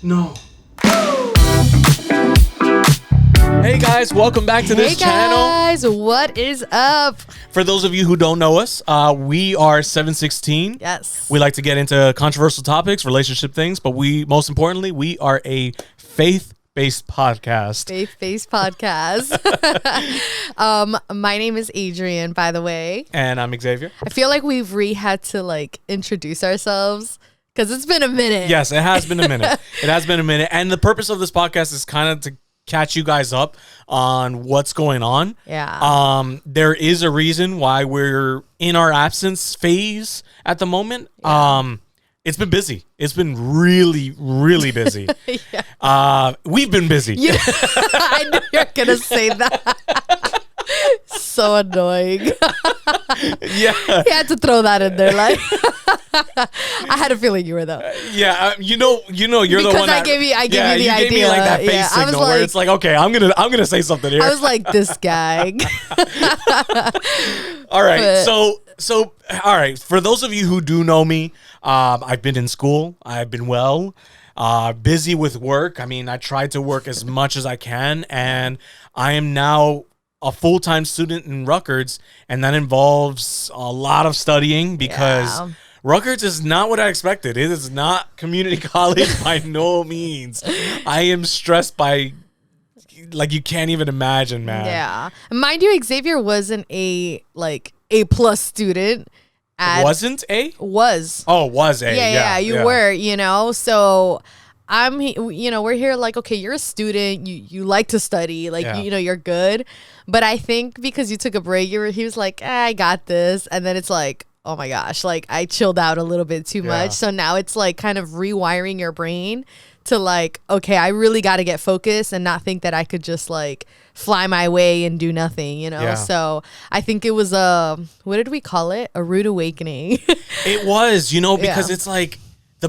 No. Hey guys, welcome back to this channel. Hey guys, what is up? For those of you who don't know us, we are 7Sixteen. Yes. We like to get into controversial topics, relationship things, but most importantly, we are a faith-based podcast. Faith-based podcast. My name is Adrian, by the way. And I'm Xavier. I feel like we've had to introduce ourselves because it's been a minute. Yes, it has been a minute. It has been a minute. And the purpose of this podcast is kind of to catch you guys up on what's going on. Yeah. There is a reason why we're in our absence phase at the moment. Yeah. It's been busy. It's been really, really busy. Yeah. We've been busy. Yeah. I knew you were gonna say that. So annoying. Yeah. You had to throw that in there, I had a feeling you were though. Yeah, you're the one that I gave you the idea. You gave me like that face Yeah, signal where it's like, okay, I'm gonna say something here. I was like, this guy. All right, so all right. For those of you who do know me, I've been in school. I've been busy with work. I mean, I try to work as much as I can, and I am now a full-time student in Rutgers, and that involves a lot of studying because Rutgers is not what I expected. It is not community college by no means. I am stressed by, you can't even imagine, man. Yeah. Mind you, Xavier wasn't a A+ student. Wasn't A? Was. Oh, was A. Yeah, you were, so we're here okay, you're a student, you like to study, you're good. But I think because you took a break, he was like, I got this. And then it's like, oh my gosh, I chilled out a little bit too much. So now it's kind of rewiring your brain to okay, I really got to get focused and not think that I could just fly my way and do nothing, Yeah. So I think it was what did we call it? A rude awakening. It was, because it's the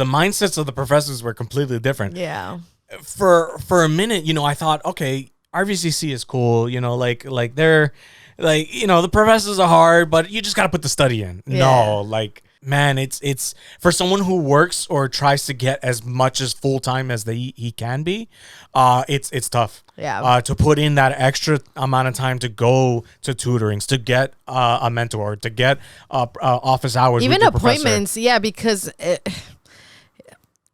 mindsets of the professors were completely different. Yeah. For a minute, I thought, okay, RVCC is cool, they're the professors are hard, but you just got to put the study in. Yeah. No, man, it's for someone who works or tries to get as much as full time as he can be. It's tough. Yeah. To put in that extra amount of time to go to tutorings, to get a mentor, to get office hours, even with your appointments. professor. Yeah, because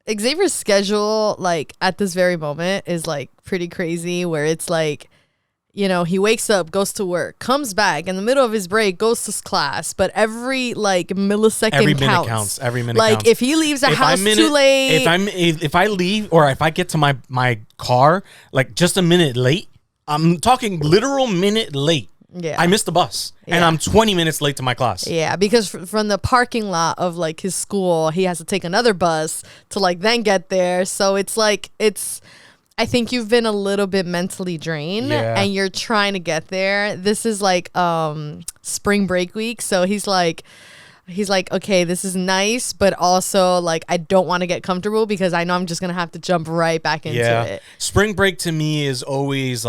Xavier's schedule at this very moment is pretty crazy, where it's he wakes up, goes to work, comes back in the middle of his break, goes to class, but every millisecond every minute counts. Every minute counts. If he leaves the house too late, if I leave or if I get to my car just a minute late, I'm talking literal minute late. Yeah, I missed the bus and I'm 20 minutes late to my class. Yeah, because from the parking lot of his school, he has to take another bus to then get there. So it's I think you've been a little bit mentally drained and you're trying to get there. This is spring break week. So he's like, okay, this is nice, but also I don't want to get comfortable because I know I'm just going to have to jump right back into it. Spring break to me is always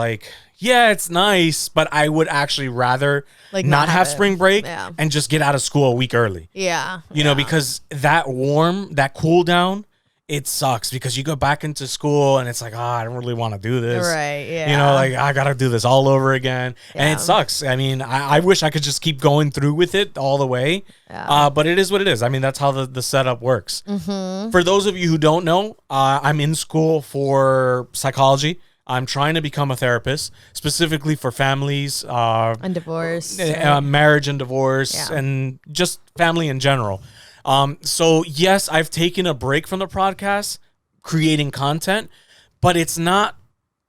it's nice, but I would actually rather not have spring break and just get out of school a week early. Yeah. Because that cool down, it sucks because you go back into school and it's I don't really want to do this. Right, yeah. I got to do this all over again. Yeah. And it sucks. I mean, I wish I could just keep going through with it all the way. Yeah. But it is what it is. I mean, that's how the setup works. Mm-hmm. For those of you who don't know, I'm in school for psychology. I'm trying to become a therapist, specifically for families. And divorce. Marriage and divorce and just family in general. So yes, I've taken a break from the podcast, creating content, but it's not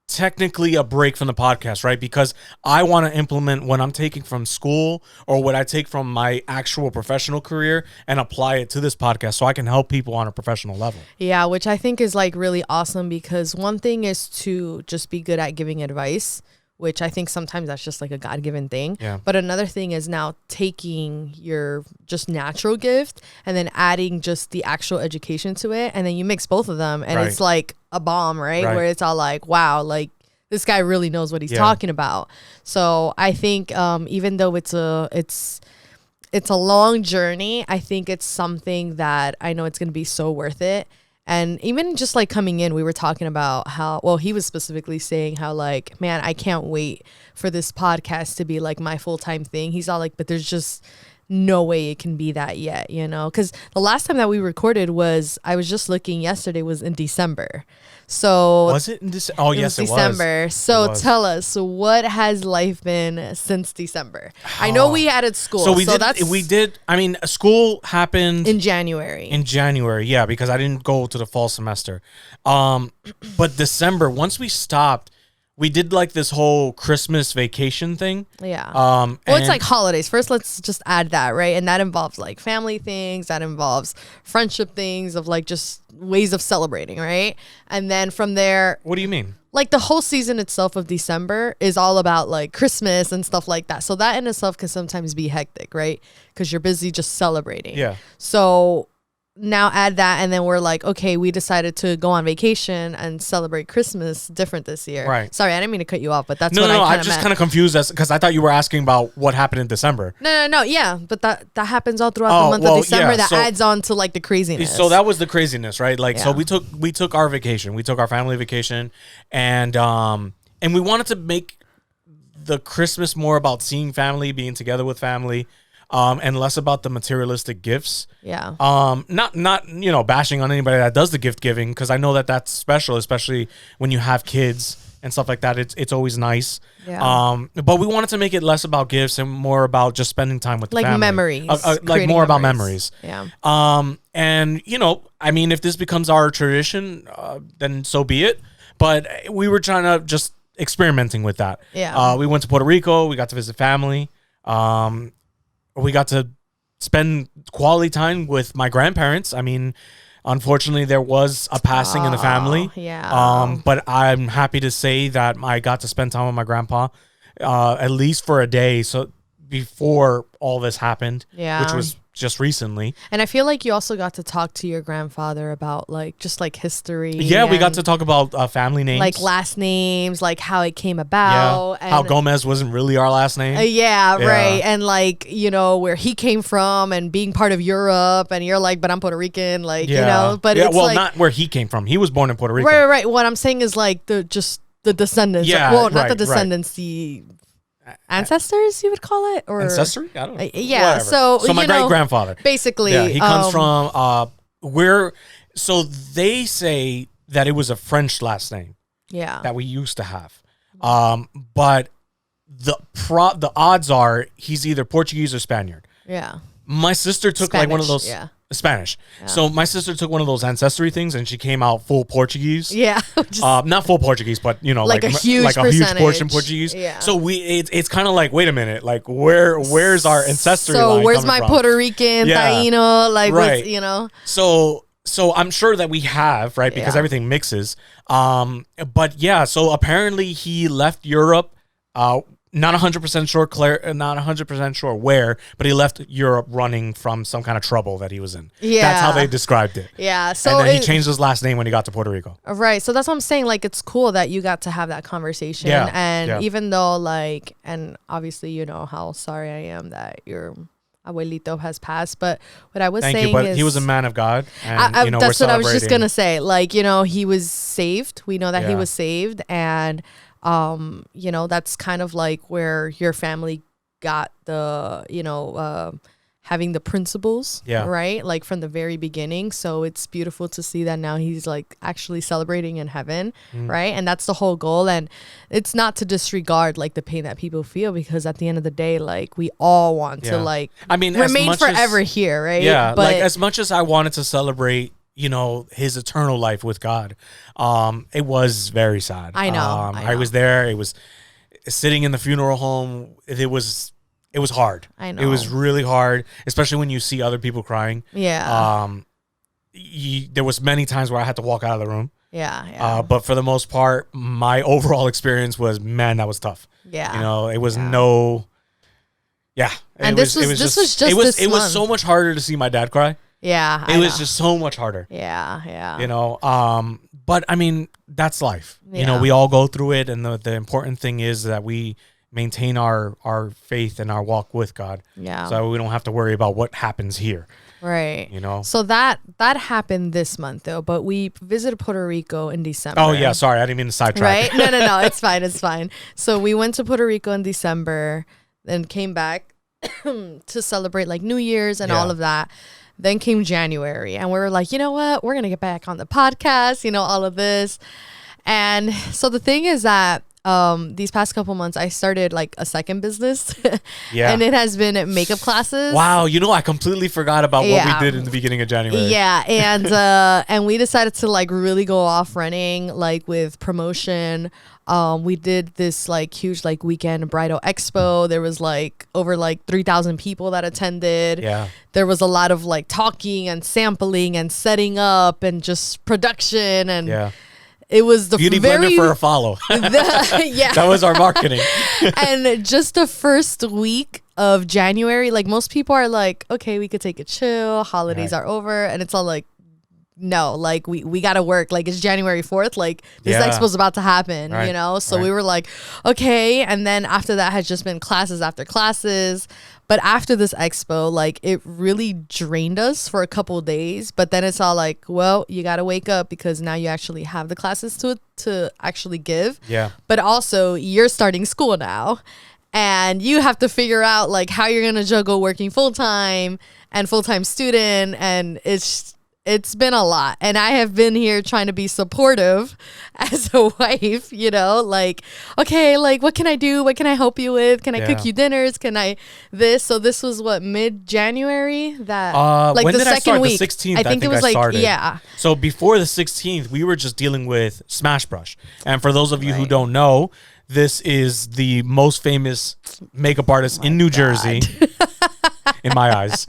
technically a break from the podcast, right? Because I want to implement what I'm taking from school or what I take from my actual professional career and apply it to this podcast so I can help people on a professional level. Yeah, which I think is really awesome because one thing is to just be good at giving advice, which I think sometimes that's just a God-given thing. Yeah. But another thing is now taking your just natural gift and then adding just the actual education to it. And then you mix both of them and it's a bomb, right? Where it's all wow, this guy really knows what he's talking about. So I think even though it's a long journey, I think it's something that I know it's going to be so worth it. And even just like coming in, we were talking about how, well, he was specifically saying how like, man, I can't wait for this podcast to be like my full-time thing. He's all like, but there's just no way it can be that yet, you know? Because the last time that we recorded was, I was just looking yesterday, was in December. So was it in December? Oh, yes, it was. December. So tell us, what has life been since December? I know we added school. So I mean, school happened in January. Yeah, because I didn't go to the fall semester. But December, once we stopped, we did like this whole Christmas vacation thing. Yeah. Well, it's like holidays. First, let's just add that, right? And that involves like family things. That involves friendship things of like just ways of celebrating, right? And then from there. What do you mean? Like the whole season itself of December is all about like Christmas and stuff like that. So that in itself can sometimes be hectic, right? Because you're busy just celebrating. Yeah. So now add that, and then we're like, okay, we decided to go on vacation and celebrate Christmas different this year. Right. Sorry, I didn't mean to cut you off, but that's no, what I'm just kind of confused because I thought you were asking about what happened in December. No, yeah, but that happens all throughout the month of December. That adds on to like the craziness. So that was the craziness, right? Like, so we took our vacation, we took our family vacation, and we wanted to make the Christmas more about seeing family, being together with family. And less about the materialistic gifts. Yeah. Not bashing on anybody that does the gift giving, because I know that that's special, especially when you have kids and stuff like that. It's always nice. Yeah. But we wanted to make it less about gifts and more about just spending time with the family. Memories. Like more about memories. Yeah. And I mean, if this becomes our tradition, then so be it. But we were trying to just experimenting with that. Yeah. We went to Puerto Rico. We got to visit family. We got to spend quality time with my grandparents. I mean, unfortunately, there was a passing in the family. Yeah. But I'm happy to say that I got to spend time with my grandpa, at least for a day. So before all this happened, which was just recently. And I feel like you also got to talk to your grandfather about like just like history. Yeah, we got to talk about family names, like last names, like how it came about. Yeah, and how Gomez wasn't really our last name. Yeah, right. And like, where he came from and being part of Europe, and you're like, but I'm Puerto Rican, like, but it's well, like, not where he came from. He was born in Puerto Rico. Right. What I'm saying is like the descendants. Yeah, well, not the descendants, the ancestors, you would call it, or ancestry. I don't know. Yeah. Whatever. So my great grandfather, basically, he comes from So they say that it was a French last name. Yeah. That we used to have, but the odds are he's either Portuguese or Spaniard. Yeah. My sister took Spanish, like one of those. Yeah. Spanish. Yeah. So my sister took one of those ancestry things, and she came out full Portuguese. Yeah. Not full Portuguese, but like a huge portion Portuguese. Yeah. So it's kind of like, wait a minute, like where's our ancestry line? So where's my from? Puerto Rican, Taino, like right. So I'm sure that we have, right, because everything mixes. But yeah, so apparently he left Europe. Not 100% sure, not 100% sure where, but he left Europe running from some kind of trouble that he was in. Yeah. That's how they described it. Yeah. So and then he changed his last name when he got to Puerto Rico. Right. So that's what I'm saying. Like, it's cool that you got to have that conversation. Yeah. And even though, like, and obviously, you know how sorry I am that your abuelito has passed, but what I was saying but is, he was a man of God. And, that's what I was just going to say. Like, he was saved. We know that he was saved. And that's kind of like where your family got the, having the principles, right? Like from the very beginning. So it's beautiful to see that now he's like actually celebrating in heaven, right? And that's the whole goal. And it's not to disregard like the pain that people feel, because at the end of the day, like we all want to remain forever here, right? Yeah, but like as much as I wanted to celebrate his eternal life with God, it was very sad. I know. I was there. It was sitting in the funeral home. It was hard. I know. It was really hard, especially when you see other people crying. Yeah. There was many times where I had to walk out of the room. Yeah. But for the most part, my overall experience was, man, that was tough. Yeah. It was no. Yeah. And this was so much harder to see my dad cry. Yeah. It was just so much harder. Yeah. But I mean, that's life. We all go through it, and the important thing is that we maintain our faith and our walk with God. Yeah. So we don't have to worry about what happens here. Right. You know. So that happened this month though, but we visited Puerto Rico in December. Oh yeah, sorry, I didn't mean to sidetrack. Right? No, it's fine. It's fine. So we went to Puerto Rico in December, then came back to celebrate like New Year's and all of that. Then came January, and we were like, you know what? We're gonna get back on the podcast, you know, all of this. And so the thing is that these past couple months I started like a second business. And it has been makeup classes. Wow, you know, I completely forgot about what we did in the beginning of January. Yeah, and we decided to like really go off running like with promotion. We did this like huge like weekend bridal expo. There was like over like 3,000 people that attended. Yeah. There was a lot of like talking and sampling and setting up and just production and it was the Beauty Blender for a follow. That was our marketing. And just the first week of January, like most people are like, okay, we could take a chill. Holidays are over. And it's all like, no, like we got to work. Like it's January 4th. Like this expo's about to happen, you know? So we were like, okay. And then after that has just been classes after classes. But after this expo, like it really drained us for a couple of days. But then it's all like, well, you got to wake up because now you actually have the classes to actually give. Yeah. But also you're starting school now and you have to figure out like how you're going to juggle working full-time and full-time student. And it's been a lot. And I have been here trying to be supportive as a wife, you know, like, okay, like, what can I do? What can I help you with? Can I cook you dinners? Can I this? So this was what, mid-January? That like when the did second I start? week. The 16th, I think it was like, started. yeah. So before the 16th, we were just dealing with Smash Brush. And for those of you who don't know, this is the most famous makeup artist in New Jersey, in my eyes.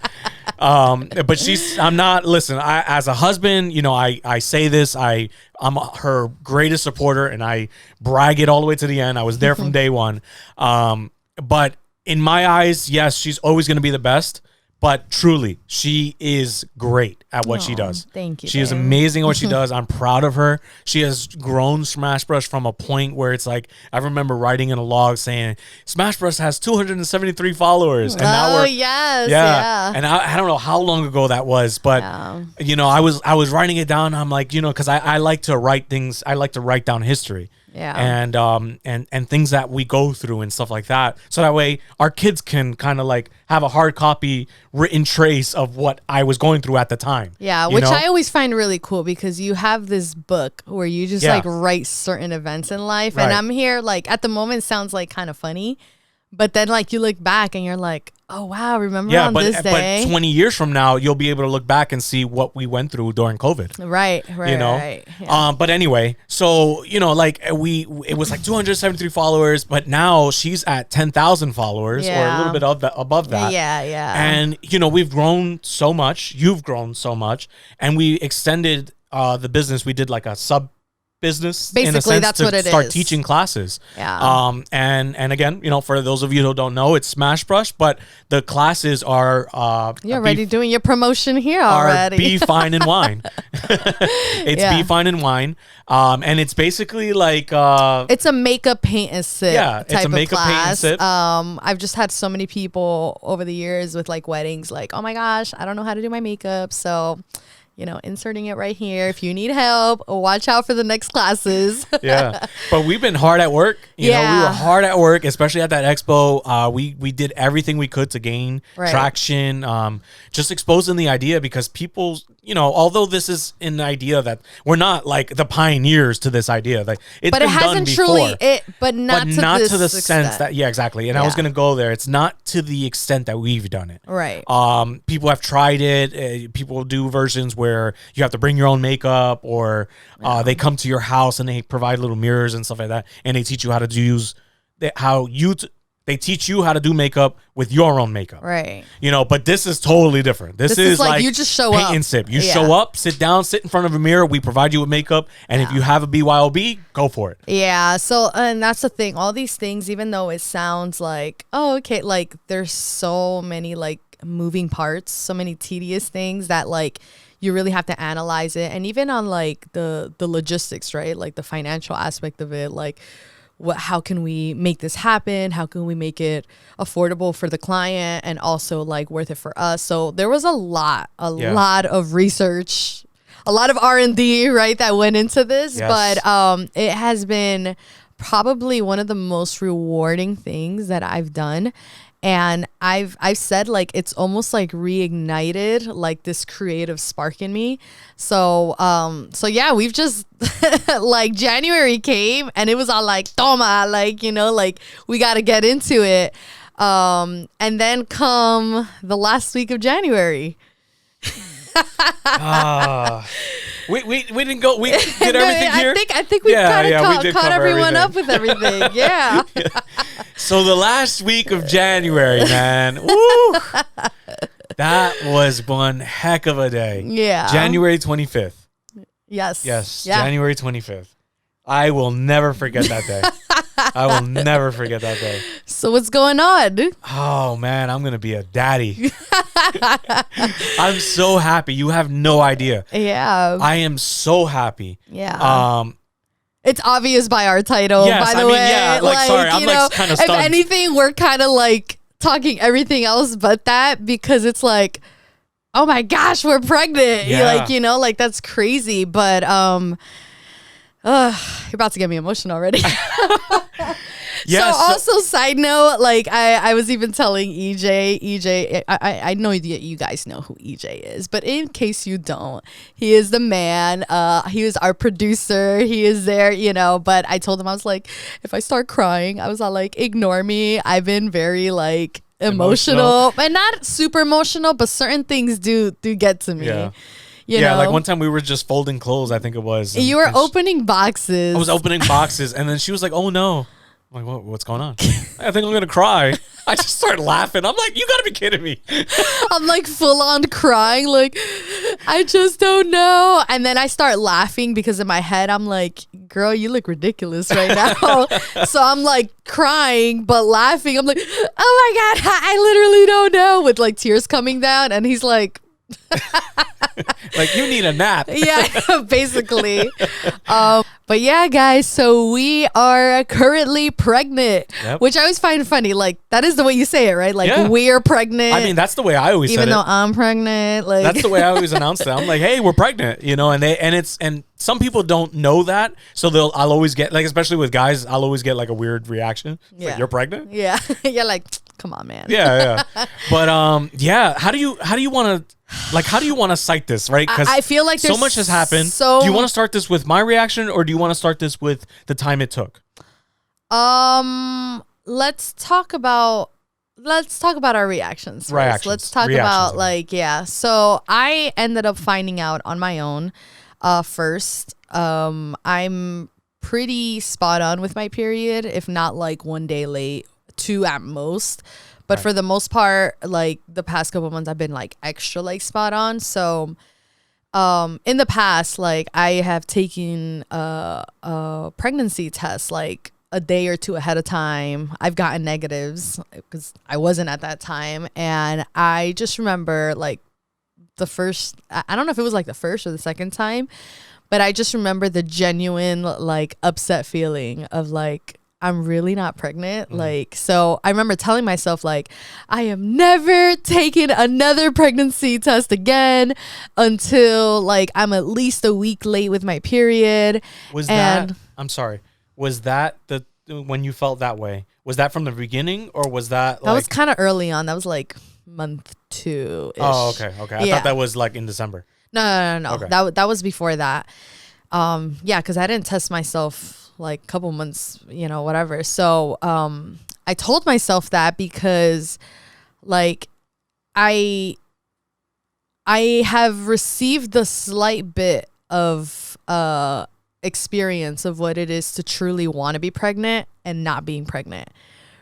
But I'm not, listen, as a husband, you know, I say this, I'm her greatest supporter and I brag it all the way to the end. I was there from day one. But in my eyes, yes, she's always going to be the best. But truly, she is great at what she does. Thank you. She is amazing at what she does. I'm proud of her. She has grown Smash Brush from a point where it's like, I remember writing in a log saying, Smash Brush has 273 followers. And now yes. And I don't know how long ago that was, but you know, I was writing it down. I'm like, you know, because I like to write things. I like to write down history. Yeah. And things that we go through and stuff like that. So that way our kids can kind of like have a hard copy written trace of what I was going through at the time. Yeah, which I always find really cool because you have this book where you just like write certain events in life. And I'm here like at the moment sounds like kind of funny. But then like you look back and you're like, oh wow, remember on this day? But 20 years from now, you'll be able to look back and see what we went through during COVID. Right. You know? Right. Yeah. But anyway, so you know, like it was like 273 followers, but now she's at 10,000 followers or a little bit above that. Yeah. And you know, we've grown so much. You've grown so much, and we extended the business. We did like a sub business, basically, in a sense, that's to what it start is. teaching classes. Yeah. And again, you know, for those of you who don't know, it's Smash Brush, but the classes are you're already doing your promotion here already. Be Fine and Wine. It's Be Fine and Wine. And it's basically like it's a makeup, paint and sip. Yeah, it's a makeup, paint and sip. I've just had so many people over the years with like weddings, like, oh my gosh, I don't know how to do my makeup, so you know, inserting it right here. If you need help, watch out for the next classes. Yeah. But we've been hard at work. You know, we were hard at work, especially at that expo. We did everything we could to gain traction, just exposing the idea because people, you know, although this is an idea that we're not like the pioneers to this idea, like it's but been it hasn't done truly, before, but not to the sense that, exactly. And I was going to go there. It's not to the extent that we've done it. Right. People have tried it. People do versions where you have to bring your own makeup or they come to your house and they provide little mirrors and stuff like that. And they teach you how to they teach you how to do makeup with your own makeup. Right. You know, but this is totally different. This is like you just show paint up. and sip. You show up, sit down, sit in front of a mirror. We provide you with makeup. And if you have a BYOB, go for it. Yeah. So, and that's the thing. All these things, even though it sounds like, oh, okay, like there's so many like moving parts, so many tedious things that like you really have to analyze it. And even on like the logistics, right? Like the financial aspect of it, like how can we make this happen? How can we make it affordable for the client and also like worth it for us? So there was a lot of research, a lot of R&D, right, that went into this. Yes. But it has been probably one of the most rewarding things that I've done. And I've said like it's almost like reignited like this creative spark in me. So yeah, we've just like January came and it was all like toma, like, you know, like we got to get into it. And then come the last week of January. We didn't go. We did everything here. I think we kind of caught everyone up with everything. Yeah. So the last week of January, man, woo, that was one heck of a day. Yeah. January 25th. Yes. Yes. Yeah. January 25th. I will never forget that day. I will never forget that day. So what's going on? Oh man, I'm gonna be a daddy. I'm so happy. You have no idea. Yeah. I am so happy. Yeah. It's obvious by our title, yes, by the way. Yeah, like sorry, I'm like kind of stunned. If anything, we're kind of like talking everything else but that, because it's like, oh my gosh, we're pregnant. Yeah. Like, you know, like that's crazy. But you're about to get me emotional already. Yeah, so also side note, like I was even telling EJ, I know that you guys know who EJ is, but in case you don't, he is the man. He was our producer. He is there, you know, but I told him, I was like, if I start crying, I was all like, ignore me. I've been very like emotional and not super emotional, but certain things do get to me. Yeah. You know? Like one time we were just folding clothes, I think it was. You were opening boxes. I was opening boxes, and then she was like, oh no. I'm like, what's going on? I think I'm going to cry. I just start laughing. I'm like, you got to be kidding me. I'm like full on crying. Like, I just don't know. And then I start laughing because in my head, I'm like, girl, you look ridiculous right now. So I'm like crying, but laughing. I'm like, oh my God, I literally don't know, with like tears coming down. And he's like, like, you need a nap. Yeah, basically. But yeah, guys, so we are currently pregnant, which I always find funny. Like, that is the way you say it, right? Like, we're pregnant. I mean, that's the way I always even though I'm pregnant. Like, that's the way I always announce it. I'm like, hey, we're pregnant, you know, and some people don't know that, so I'll always get, like, especially with guys, I'll always get like a weird reaction. It's like, you're pregnant? Yeah. You're like, come on, man. Yeah. But yeah, how do you want to cite this, right? Because I feel like so much has happened. Do you want to start this with my reaction, or do you want to start this with the time it took? Let's talk about our reactions first. Let's talk about so I ended up finding out on my own first. I'm pretty spot on with my period, if not like one day late, 2 at most. But for the most part, like the past couple months, I've been like extra like spot on. So in the past, like I have taken a pregnancy test like a day or 2 ahead of time. I've gotten negatives because I wasn't at that time. And I just remember like the first, I don't know if it was like the first or the second time, but I just remember the genuine like upset feeling of like, I'm really not pregnant. Like, so I remember telling myself like, I am never taking another pregnancy test again until like I'm at least a week late with my period. I'm sorry. Was that when you felt that way? Was that from the beginning, or was that was kind of early on? That was like month 2-ish. Oh, okay. I thought that was like in December. No. Okay. That was before that. Yeah, because I didn't test myself like a couple months, you know, whatever. So I told myself that because like I have received the slight bit of experience of what it is to truly want to be pregnant and not being pregnant,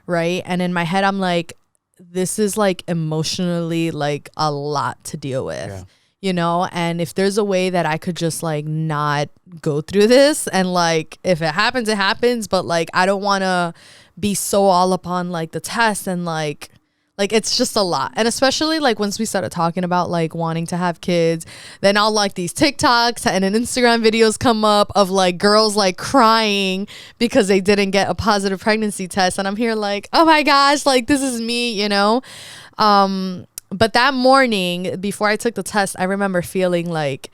right? And in my head, I'm like, this is like emotionally like a lot to deal with. Yeah. You know, and if there's a way that I could just like not go through this, and like if it happens, it happens, but like I don't want to be so all upon like the test and like Like, it's just a lot. And especially like once we started talking about like wanting to have kids, then all like these TikToks and then Instagram videos come up of like girls like crying because they didn't get a positive pregnancy test. And I'm here like, oh my gosh, like this is me, you know? But that morning before I took the test, I remember feeling like,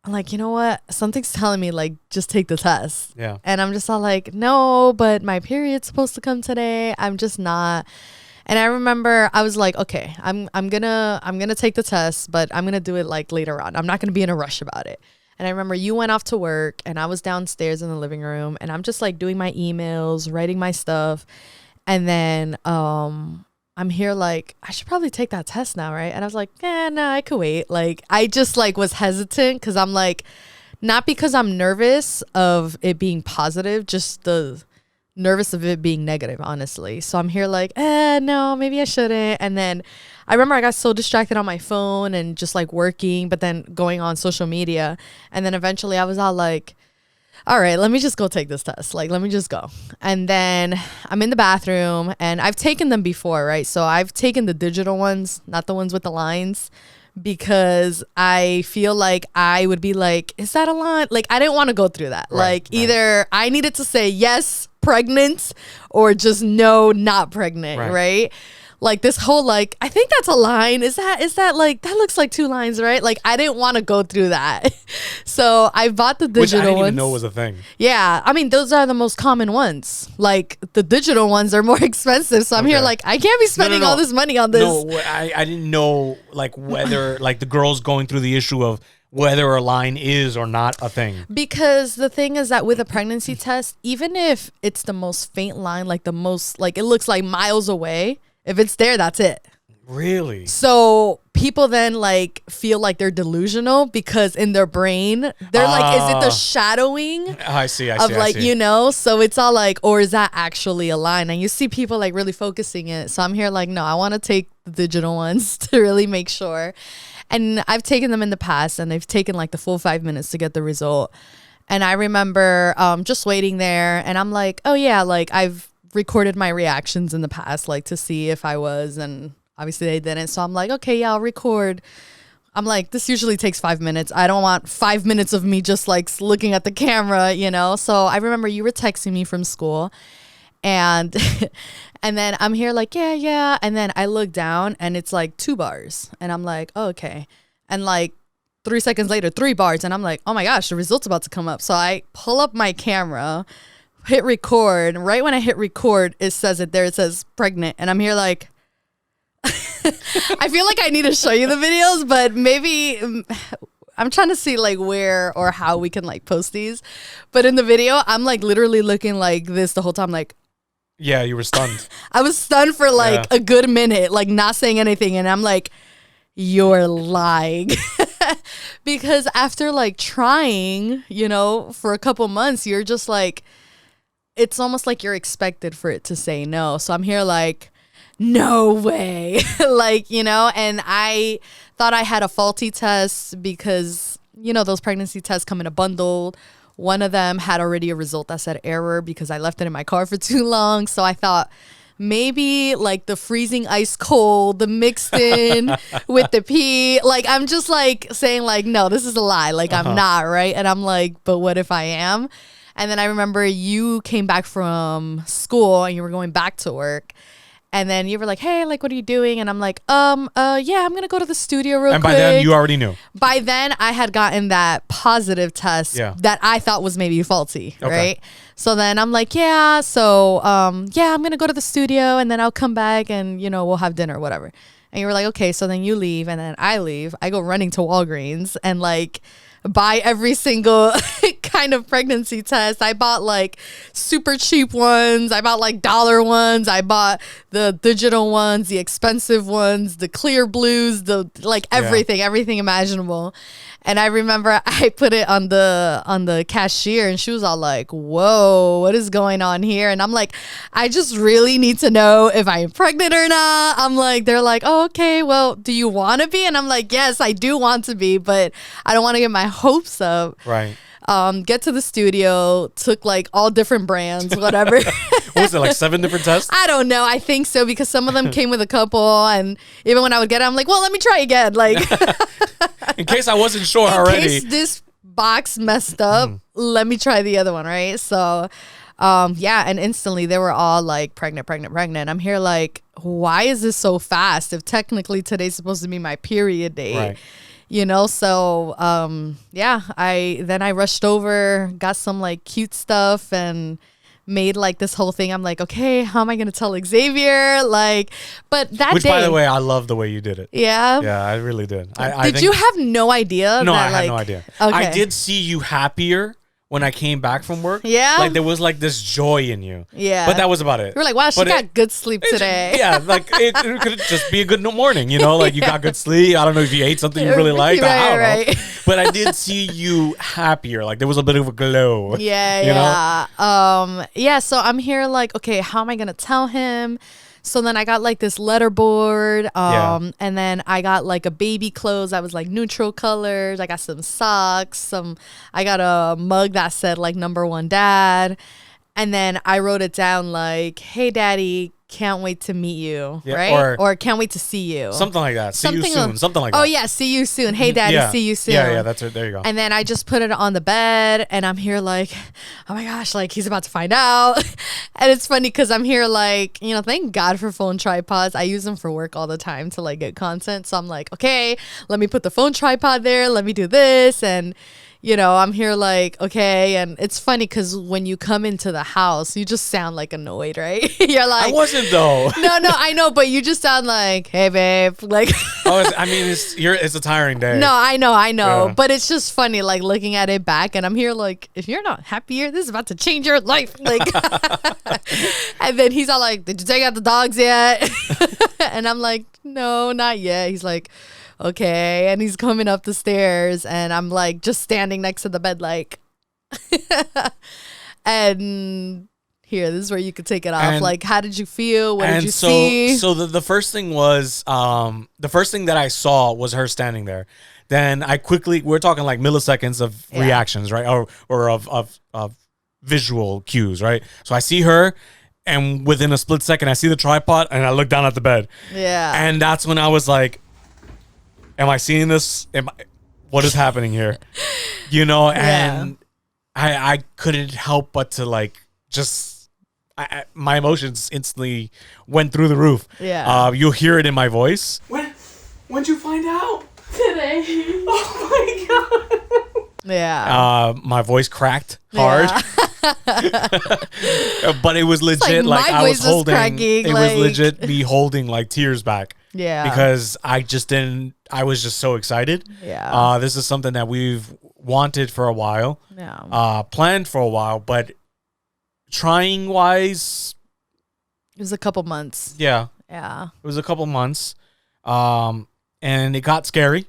I'm like, you know what? Something's telling me like, just take the test. Yeah. And I'm just all like, no, but my period's supposed to come today. I'm just not. And I remember I was like, okay, I'm gonna take the test, but I'm gonna do it like later on. I'm not gonna be in a rush about it. And I remember you went off to work and I was downstairs in the living room and I'm just like doing my emails, writing my stuff. And then I'm here like, I should probably take that test now, right? And I was like, no, I could wait. Like, I just like was hesitant because I'm like, not because I'm nervous of it being positive, just the nervous of it being negative, honestly. So I'm here like, no, maybe I shouldn't. And then I remember I got so distracted on my phone and just like working, but then going on social media. And then eventually I was all like, all right, let me just go take this test. Like, let me just go. And then I'm in the bathroom and I've taken them before, right? So I've taken the digital ones, not the ones with the lines, because I feel like I would be like, is that a line? Like, I didn't want to go through that. Like, either I needed to say yes, pregnant, or just no, not pregnant, right? Like this whole like, I think that's a line. Is that like, that looks like 2 lines, right? Like, I didn't want to go through that. So I bought the digital ones. Which I didn't even know was a thing. Yeah. I mean, those are the most common ones. Like the digital ones are more expensive. So I'm here like, I can't be spending all this money on this. No, I didn't know like whether like the girls going through the issue of whether a line is or not a thing. Because the thing is that with a pregnancy test, even if it's the most faint line, like the most, like it looks like miles away, if it's there, that's it. Really? So people then like feel like they're delusional because in their brain, they're like, is it the shadowing? I see. Of like, you know, so it's all like, or is that actually a line? And you see people like really focusing it. So I'm here like, no, I want to take the digital ones to really make sure. And I've taken them in the past and they've taken like the full 5 minutes to get the result. And I remember just waiting there and I'm like, oh yeah, like I've recorded my reactions in the past, like to see if I was, and obviously they didn't. So I'm like, okay, yeah, I'll record. I'm like, this usually takes 5 minutes. I don't want 5 minutes of me just like looking at the camera, you know? So I remember you were texting me from school and and then I'm here like, yeah. And then I look down and it's like 2 bars and I'm like, oh, okay. And like 3 seconds later, 3 bars. And I'm like, oh my gosh, the result's about to come up. So I pull up my camera, hit record. Right when I hit record, it says it there. It says pregnant. And I'm here like, I feel like I need to show you the videos, but maybe I'm trying to see like where or how we can like post these. But in the video, I'm like literally looking like this the whole time. Like, yeah, you were stunned. I was stunned for like a good minute, like not saying anything. And I'm like, you're lying. Because after like trying, you know, for a couple months, you're just like, it's almost like you're expected for it to say no. So I'm here like, no way. Like, you know, and I thought I had a faulty test because, you know, those pregnancy tests come in a bundle. One of them had already a result that said error because I left it in my car for too long. So I thought maybe like the freezing ice cold, the mixed in with the pee. Like, I'm just like saying like, no, this is a lie. Like, I'm not, right? And I'm like, but what if I am? And then I remember you came back from school and you were going back to work. And then you were like, hey, like, what are you doing? And I'm like, yeah, I'm going to go to the studio real quick. And by then you already knew. By then I had gotten that positive test that I thought was maybe faulty, right? So then I'm like, yeah, so, yeah, I'm going to go to the studio and then I'll come back and, you know, we'll have dinner or whatever. And you were like, okay, so then you leave and then I leave. I go running to Walgreens and like buy every single kind of pregnancy test. I bought like super cheap ones. I bought like dollar ones. I bought the digital ones, the expensive ones, the clear blues, the like everything imaginable. And I remember I put it on the cashier and she was all like, whoa, what is going on here? And I'm like, I just really need to know if I'm pregnant or not. I'm like, they're like, oh, okay, well, do you want to be? And I'm like, yes, I do want to be, but I don't want to get my hopes up. Right. Get to the studio, took like all different brands, whatever. was it, like 7 different tests? I don't know. I think so, because some of them came with a couple, and even when I would get it, I'm like, well, let me try again. Like, in case I wasn't sure already. In case this box messed up, let me try the other one, right? So, yeah, and instantly they were all like pregnant. I'm here like, why is this so fast? If technically today's supposed to be my period day. Right. You know, so yeah, I rushed over, got some like cute stuff, and made like this whole thing. I'm like, okay, how am I gonna tell Xavier? Like, but that Which, day, by the way, I love the way you did it. Yeah. Yeah, I really did. Did you have no idea? No, that, I had no idea. Okay. I did see you happier when I came back from work. Yeah. Like there was like this joy in you. Yeah. But that was about it. You were like, wow, she got good sleep today. Yeah, like it could just be a good morning, you know, like you got good sleep. I don't know if you ate something you really liked. I don't know. But I did see you happier. Like there was a bit of a glow. Yeah, you know? Yeah, so I'm here like, okay, how am I going to tell him? So then I got like this letter board, and then I got like a baby clothes that was like neutral colors. I got some socks, I got a mug that said like #1 dad. And then I wrote it down like, hey daddy, can't wait to meet you, right? Or can't wait to see you. Something like that. See you soon. Something like that. Oh yeah, see you soon. Hey daddy, see you soon. Yeah, that's it. There you go. And then I just put it on the bed, and I'm here like, oh my gosh, like he's about to find out. And it's funny because I'm here like, you know, thank God for phone tripods. I use them for work all the time to like get content. So I'm like, okay, let me put the phone tripod there. Let me do this. And you know, I'm here like, okay. And it's funny because when you come into the house, you just sound like annoyed, right? You're like, I wasn't though. No, I know. But you just sound like, hey, babe. Like, I mean, it's a tiring day. No, I know. Yeah. But it's just funny, like looking at it back. And I'm here like, if you're not happy here, this is about to change your life. Like, and then he's all like, did you take out the dogs yet? And I'm like, no, not yet. He's like, okay. And he's coming up the stairs, and I'm like just standing next to the bed like and here, this is where you could take it off. And, like, how did you feel? What did you see? So the first thing was the first thing that I saw was her standing there. Then I quickly, we're talking like milliseconds of reactions, right? Or of visual cues, right? So I see her, and within a split second I see the tripod, and I look down at the bed. Yeah. And that's when I was like, am I seeing this? What is happening here? You know, and I couldn't help but to like just my emotions instantly went through the roof. Yeah. You'll hear it in my voice. When'd you find out? Today. Oh my god. Yeah. My voice cracked hard. But it was legit like I was holding cracking, it was legit me holding like tears back. Yeah. Because I was just so excited. Yeah. This is something that we've wanted for a while. Yeah. Planned for a while, but trying wise, it was a couple months. Yeah. Yeah. It was a couple months. And it got scary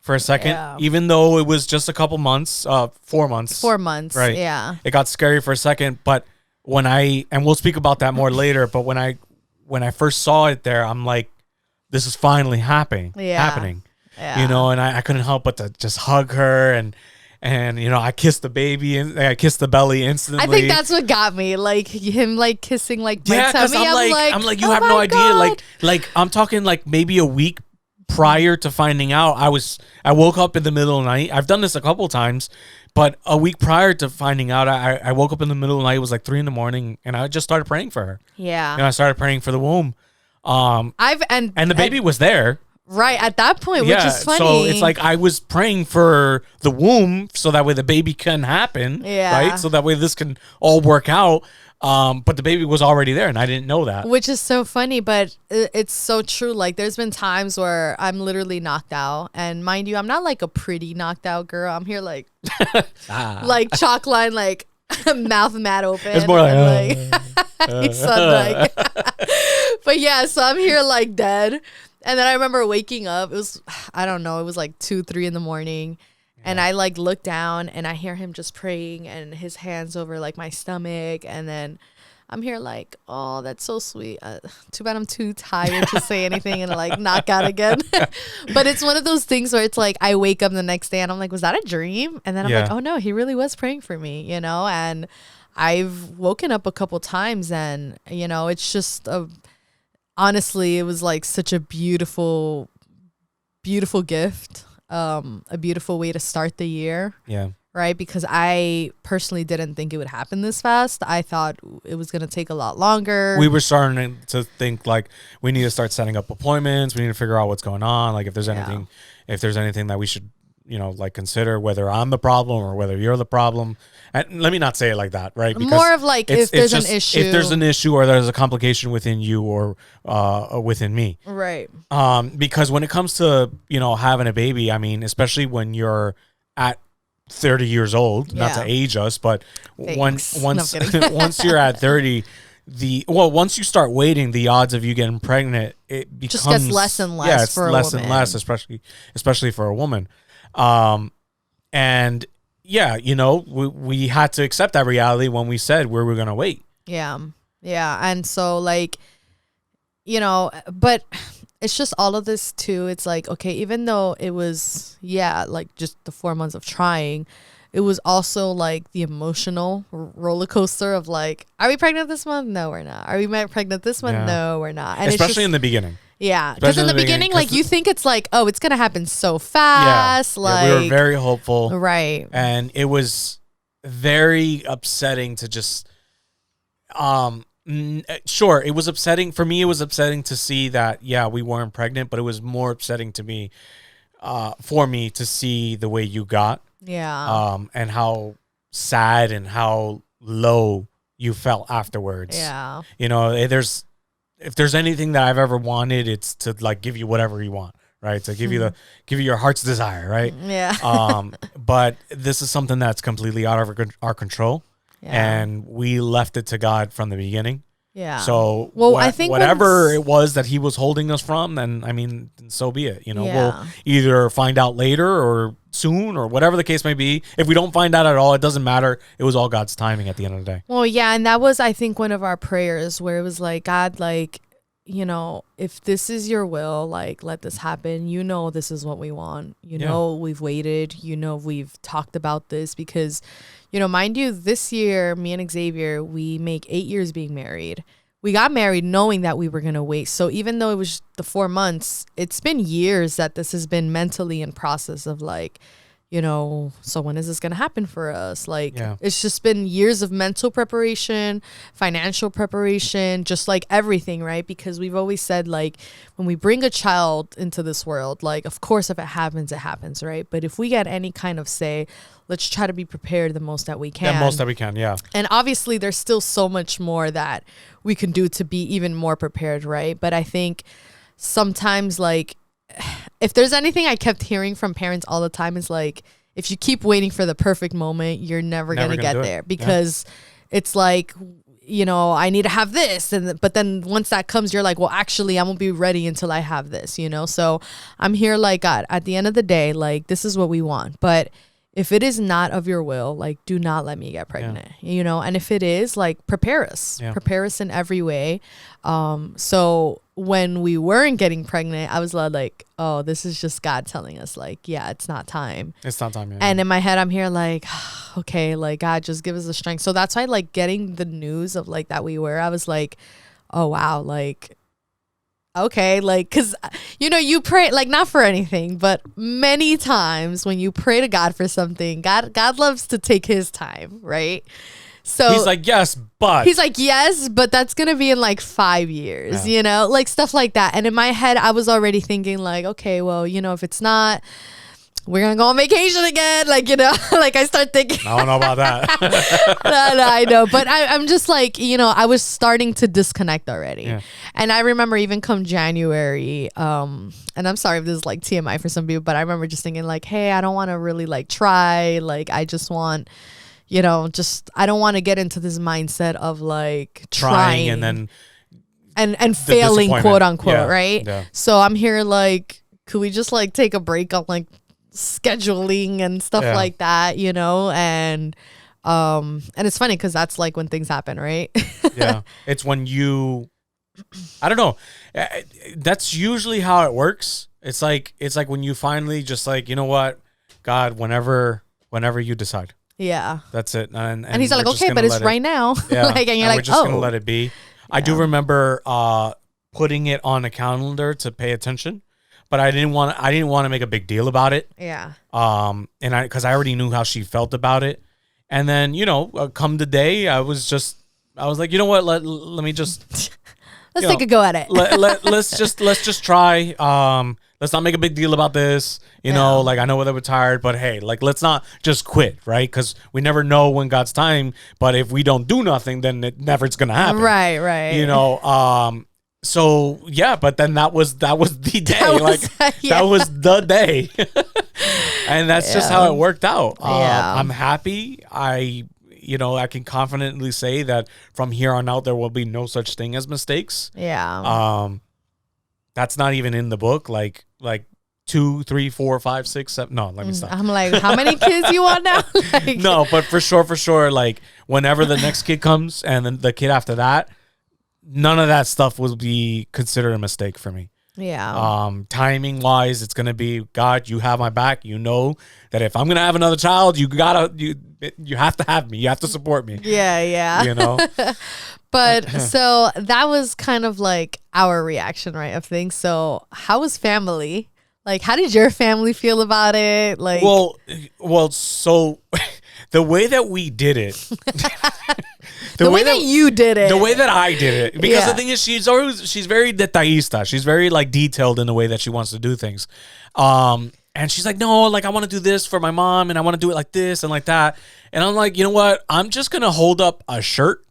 for a second, even though it was just a couple months, 4 months. 4 months. Right. Yeah. It got scary for a second, but and we'll speak about that more later, but when I first saw it there, I'm like, this is finally happening. Yeah. You know, and I couldn't help but to just hug her and you know, I kissed the baby and I kissed the belly instantly. I think that's what got me, like him like kissing like my tummy. I'm like, you have no idea. Like I'm talking like maybe a week prior to finding out. I woke up in the middle of the night. I've done this a couple times, but a week prior to finding out, I woke up in the middle of the night. It was like 3 a.m, and I just started praying for her. Yeah. And I started praying for the womb. And the baby was there. Right at that point, which is funny. So it's like I was praying for the womb so that way the baby can happen. Yeah. Right. So that way this can all work out. But the baby was already there, and I didn't know that. Which is so funny, but it's so true. Like, there's been times where I'm literally knocked out, and mind you, I'm not like a pretty knocked out girl. I'm here like, like chalk line, like mouth mat open. It's more like, like but yeah, so I'm here like dead. And then I remember waking up. It was, I don't know, it was like 2, 3 in the morning. And I like look down and I hear him just praying and his hands over like my stomach. And then I'm here like, oh, that's so sweet. Too bad I'm too tired to say anything and like knock out again. But it's one of those things where it's like I wake up the next day and I'm like, was that a dream? And then I'm like, oh no, he really was praying for me, you know? And I've woken up a couple times and, you know, it's just honestly, it was like such a beautiful, beautiful gift. A beautiful way to start the year. Yeah. Right. Because I personally didn't think it would happen this fast. I thought it was going to take a lot longer. We were starting to think like we need to start setting up appointments. We need to figure out what's going on. Like if there's anything that we should, you know, like consider whether I'm the problem or whether you're the problem. And let me not say it like that, right? Because more of like if there's an issue. If there's an issue or there's a complication within you or within me. Right. Because when it comes to, you know, having a baby, I mean, especially when you're at 30 years old, not to age us, but once you're at 30, once you start waiting, the odds of you getting pregnant, it becomes just gets less and less. Yeah, it's for less a woman. and less, especially for a woman. And yeah, you know, we had to accept that reality when we said we were gonna wait. Yeah, and so like, you know, but it's just all of this too. It's like, okay, even though it was, like just the 4 months of trying, it was also like the emotional roller coaster of like, are we pregnant this month? No, we're not. Are we pregnant this month? No, we're not. And especially in the beginning. Yeah, because in the beginning, like you think it's like, oh, it's gonna happen so fast. Like we were very hopeful, right? And it was very upsetting to just, sure, it was upsetting for me. It was upsetting to see that we weren't pregnant, but it was more upsetting to me, for me to see the way you got, and how sad and how low you felt afterwards. Yeah, you know, if there's anything that I've ever wanted, it's to like give you whatever you want, right? To give you your heart's desire, right? Yeah. But this is something that's completely out of our control, and we left it to God from the beginning. Yeah. So I think whatever it was that He was holding us from, then I mean, so be it. You know, we'll either find out later or soon or whatever the case may be. If we don't find out at all, it doesn't matter. It was all God's timing at the end of the day. Well, yeah, and that was, I think, one of our prayers where it was like, God, like, you know, if this is your will, like, let this happen. You know, this is what we want. You know, we've waited. You know, we've talked about this because, you know, mind you, this year, me and Xavier, we make 8 years being married. We got married knowing that we were going to wait. So even though it was the 4 months, it's been years that this has been mentally in process of like, you know, so when is this going to happen for us? Like, it's just been years of mental preparation, financial preparation, just like everything, right? Because we've always said, like, when we bring a child into this world, like, of course, if it happens, right? But if we get any kind of say, let's try to be prepared the most that we can. And obviously, there's still so much more that we can do to be even more prepared, right? But I think sometimes, like, if there's anything I kept hearing from parents all the time is like, if you keep waiting for the perfect moment, you're never gonna get there because it's like, you know, I need to have this, but then once that comes, you're like, well, actually, I won't be ready until I have this, you know. So I'm here, like, God, at the end of the day, like, this is what we want, but if it is not of your will, like, do not let me get pregnant, you know? And if it is, like, prepare us in every way. So when we weren't getting pregnant, I was like, oh, this is just God telling us, like, it's not time. It's not time. And in my head, I'm here like, okay, like, God, just give us the strength. So that's why, like, getting the news of like that we were, I was like, oh, wow. Like, okay, like, because, you know, you pray, like, not for anything, but many times when you pray to God for something, God loves to take his time, right? So he's like, yes, but that's gonna be in like 5 years, you know, like stuff like that. And in my head, I was already thinking like, okay, well, you know, if it's not, we're gonna go on vacation again, like, you know. Like, I start thinking, I don't know about that. no, I know, but I'm just like, you know, I was starting to disconnect already. And I remember even come January, and I'm sorry if this is like TMI for some people, but I remember just thinking like, hey, I don't want to really like try, like, I just want, you know, just, I don't want to get into this mindset of like trying and then and failing, quote unquote, right? So I'm here like, could we just like take a break on like scheduling and stuff like that, you know? And it's funny because that's like when things happen, right? It's when you, I don't know, that's usually how it works. It's like when you finally just like, you know what, God, whenever you decide. Yeah. That's it. And he's like, okay, but it's right now. Yeah. Like, and you're we're like, just oh. gonna let it be. Yeah. I do remember putting it on a calendar to pay attention, but I didn't want to make a big deal about it. Yeah. Because I already knew how she felt about it. And then, come the day, I was like, you know what? Let me just let's take a go at it. let's just try. Let's not make a big deal about this. Like, I know whether we're tired, but hey, like, let's not just quit, right? Because we never know when God's time. But if we don't do nothing, then it never's gonna happen. Right. So yeah, but then that was the day. That was the day. And that's just how it worked out. I'm happy. I can confidently say that from here on out, there will be no such thing as mistakes. Yeah. That's not even in the book. Like 2, 3, 4, 5, 6, 7. No, let me stop. I'm like, how many kids you want now? No, but for sure. Like, whenever the next kid comes and then the kid after that, none of that stuff will be considered a mistake for me. Yeah. Timing wise, it's gonna be, God, you have my back. You know that if I'm gonna have another child, you have to have me. You have to support me. Yeah. But so that was kind of like our reaction, right, of things. So how was family? Like, how did your family feel about it? Like, well, so the way that we did it, the way that you did it, the way that I did it, because the thing is, she's very detallista. She's very like detailed in the way that she wants to do things. And she's like, no, like, I want to do this for my mom, and I want to do it like this and like that. And I'm like, you know what? I'm just gonna hold up a shirt.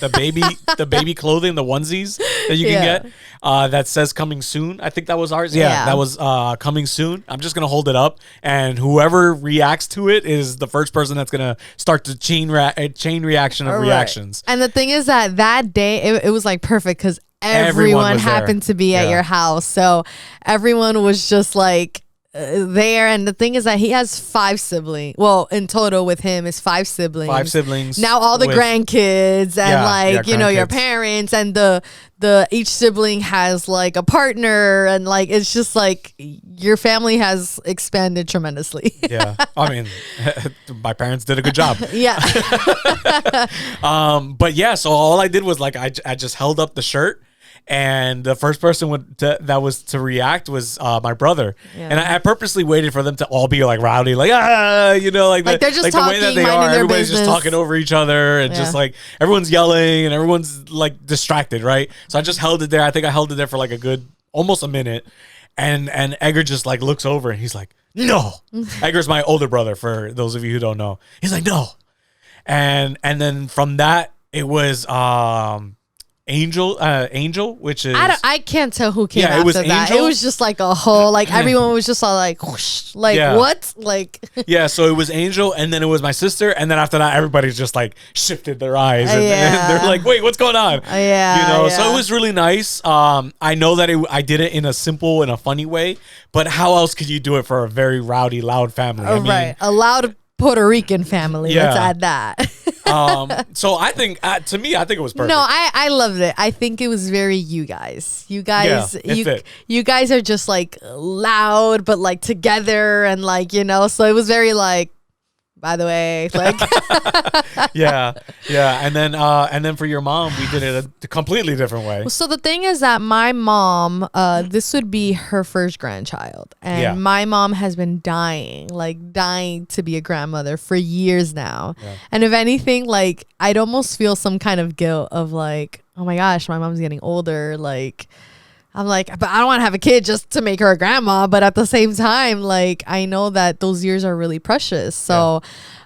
The baby clothing, the onesies that you can get, that says coming soon. I think that was ours. Yeah. That was coming soon. I'm just going to hold it up, and whoever reacts to it is the first person that's going to start the chain reaction of reactions. And the thing is that day, it was like perfect because everyone happened to be at your house. So everyone was just like, there. And the thing is that he has 5 siblings. Well, in total with him is 5 siblings. 5 siblings. Now all the grandkids and your parents, and the each sibling has like a partner, and like it's just like your family has expanded tremendously. Yeah. I mean, my parents did a good job. Yeah. But yeah, so all I did was like I just held up the shirt. And the first person that was to react was my brother, and I purposely waited for them to all be like rowdy, like like they're just like talking, the way that they are. Everybody's just talking over each other, and just like everyone's yelling and everyone's like distracted, right? So I just held it there. I think I held it there for like a good almost a minute, and Edgar just like looks over and he's like, no. Edgar's my older brother, for those of you who don't know. He's like, no, and then from that it was Angel, which is I can't tell who came after it was that. Angel. It was just like a whole, like everyone was just all like whoosh, like what, like so it was Angel, and then it was my sister, and then after that everybody's just like shifted their eyes, and they're like, wait, what's going on? So it was really nice. I know that I did it in a simple and a funny way, but how else could you do it for a very rowdy, loud family? I mean, a loud Puerto Rican family. Let's add that. So I think, to me, I think it was perfect. No, I loved it. I think it was very you guys. You guys are just like loud, but like together, and like, so it was very like, by the way, like yeah. And then for your mom, we did it a completely different way. So the thing is that my mom, this would be her first grandchild, and my mom has been dying to be a grandmother for years now. And if anything, like, I'd almost feel some kind of guilt of like, oh my gosh, my mom's getting older, like, I'm like, but I don't want to have a kid just to make her a grandma. But at the same time, like, I know that those years are really precious. So,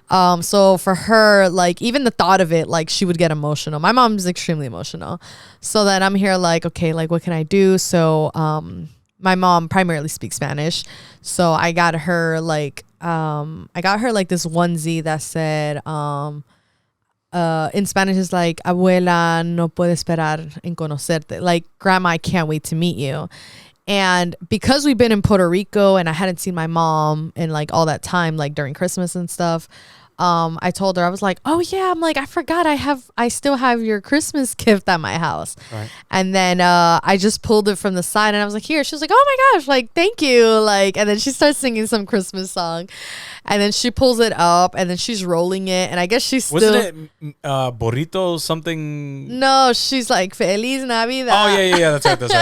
so for her, like, even the thought of it, like, she would get emotional. My mom's extremely emotional. So then I'm here like, okay, like, what can I do? So, my mom primarily speaks Spanish. So I got her like this onesie that said, in Spanish is like, abuela no puede esperar en conocerte, like, grandma, I can't wait to meet you. And because we've been in Puerto Rico and I hadn't seen my mom in like all that time, like during Christmas and stuff, I told her, I was like, oh yeah, I'm like, I forgot I still have your Christmas gift at my house. Right. And then I just pulled it from the side and I was like, here. She was like, oh my gosh, like, thank you. Like, and then she starts singing some Christmas song. And then she pulls it up and then she's rolling it. And I guess she's still. Wasn't it burrito something? No, she's like, Feliz Navidad. Oh, yeah. That's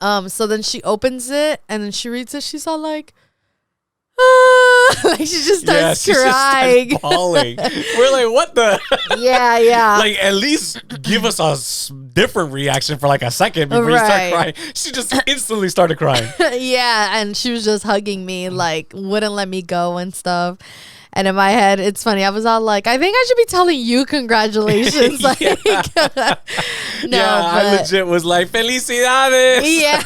right. So then she opens it and then she reads it. She's all like, like she just starts crying. Just starts bawling. We're like, what the? Yeah. Like, at least give us a different reaction for like a second before you start crying. She just instantly started crying. Yeah, and she was just hugging me, like wouldn't let me go and stuff. And in my head, it's funny. I was all like, I think I should be telling you congratulations. Like, no, I legit was like, felicidades. Yeah.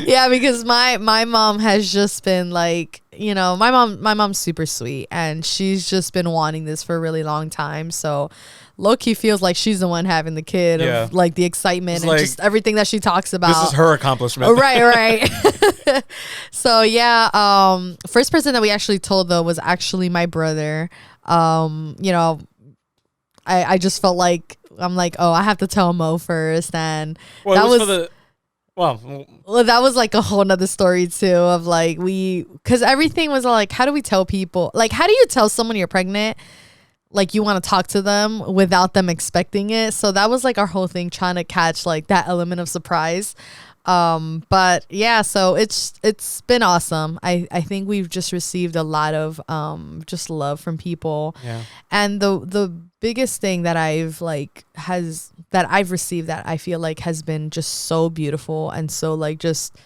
Yeah, because my mom has just been like, you know, my mom's super sweet and she's just been wanting this for a really long time. So low-key feels like she's the one having the kid of like the excitement and like, just everything that she talks about. This is her accomplishment. Right. So yeah, first person that we actually told though was actually my brother. You know, I just felt like I'm like, oh, I have to tell Mo first, and that was for the. Well, that was like a whole nother story too of like because everything was like, how do we tell people? Like, how do you tell someone you're pregnant? Like you want to talk to them without them expecting it. So that was like our whole thing, trying to catch like that element of surprise. But yeah, so it's been awesome. I think we've just received a lot of just love from people. Yeah. And the biggest thing that I've received that I feel like has been just so beautiful and so like just,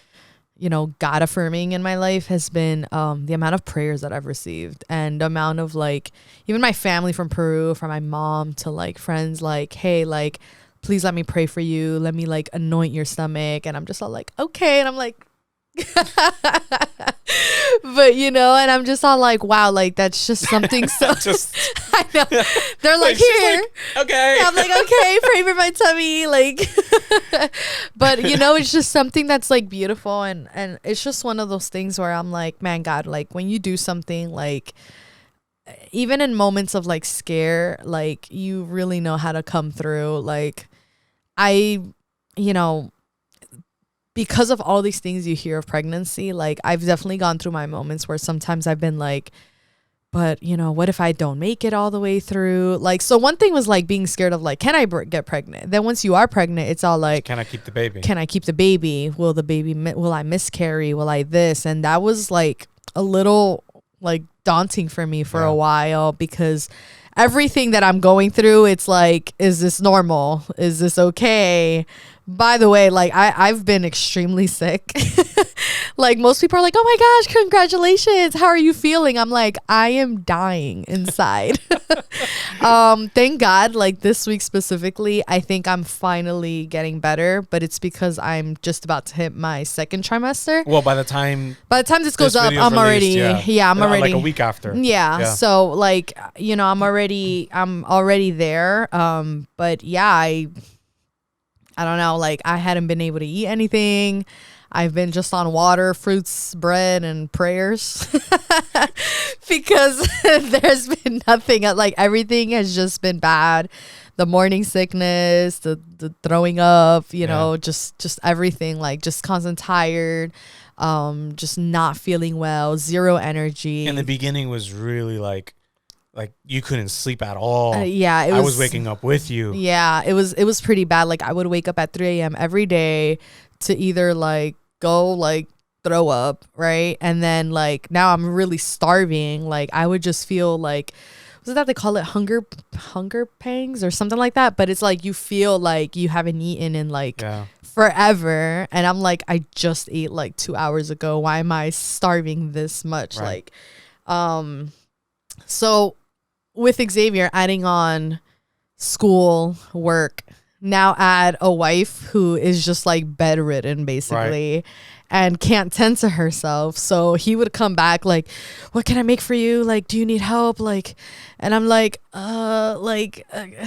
you know, God affirming in my life has been the amount of prayers that I've received and the amount of like even my family from Peru, from my mom to like friends like, hey, like please let me pray for you, let me like anoint your stomach. And I'm just all like, okay. And I'm like but you know, and I'm just all like, wow, like that's just something so I know they're like here like, okay. I'm like, okay, pray for my tummy, like but you know, it's just something that's like beautiful and it's just one of those things where I'm like, man, God, like when you do something like even in moments of like scare, like you really know how to come through. Like you know, because of all these things you hear of pregnancy, like I've definitely gone through my moments where sometimes I've been like, but you know, what if I don't make it all the way through? Like, so one thing was like being scared of like, can I get pregnant? Then once you are pregnant, it's all like, can I keep the baby? Can I keep the baby? Will I miscarry? Will I this? And that was like a little like daunting for me for a while because everything that I'm going through, it's like, is this normal? Is this okay? By the way, like I've been extremely sick. Like most people are like, oh my gosh, congratulations. How are you feeling? I'm like, I am dying inside. Thank God, like this week specifically, I think I'm finally getting better, but it's because I'm just about to hit my second trimester. Well, by the time this goes up, I'm already, I'm already like a week after. Yeah. So like, you know, I'm already there. But yeah, I don't know, like I hadn't been able to eat anything. I've been just on water, fruits, bread, and prayers because there's been nothing, like everything has just been bad. The morning sickness, the throwing up, you know, just everything, like just constant tired, just not feeling well, zero energy. In the beginning was really like you couldn't sleep at all. I was waking up with you. Yeah, it was pretty bad. Like I would wake up at 3 a.m. every day to either like go like throw up, right? And then like now I'm really starving. Like I would just feel like, was it that they call it hunger pangs or something like that? But it's like you feel like you haven't eaten in like forever. And I'm like, I just ate like 2 hours ago. Why am I starving this much? Right. Like so with Xavier adding on school, work, now add a wife who is just like bedridden basically and can't tend to herself. So he would come back like, what can I make for you? Like, do you need help? Like, and I'm like,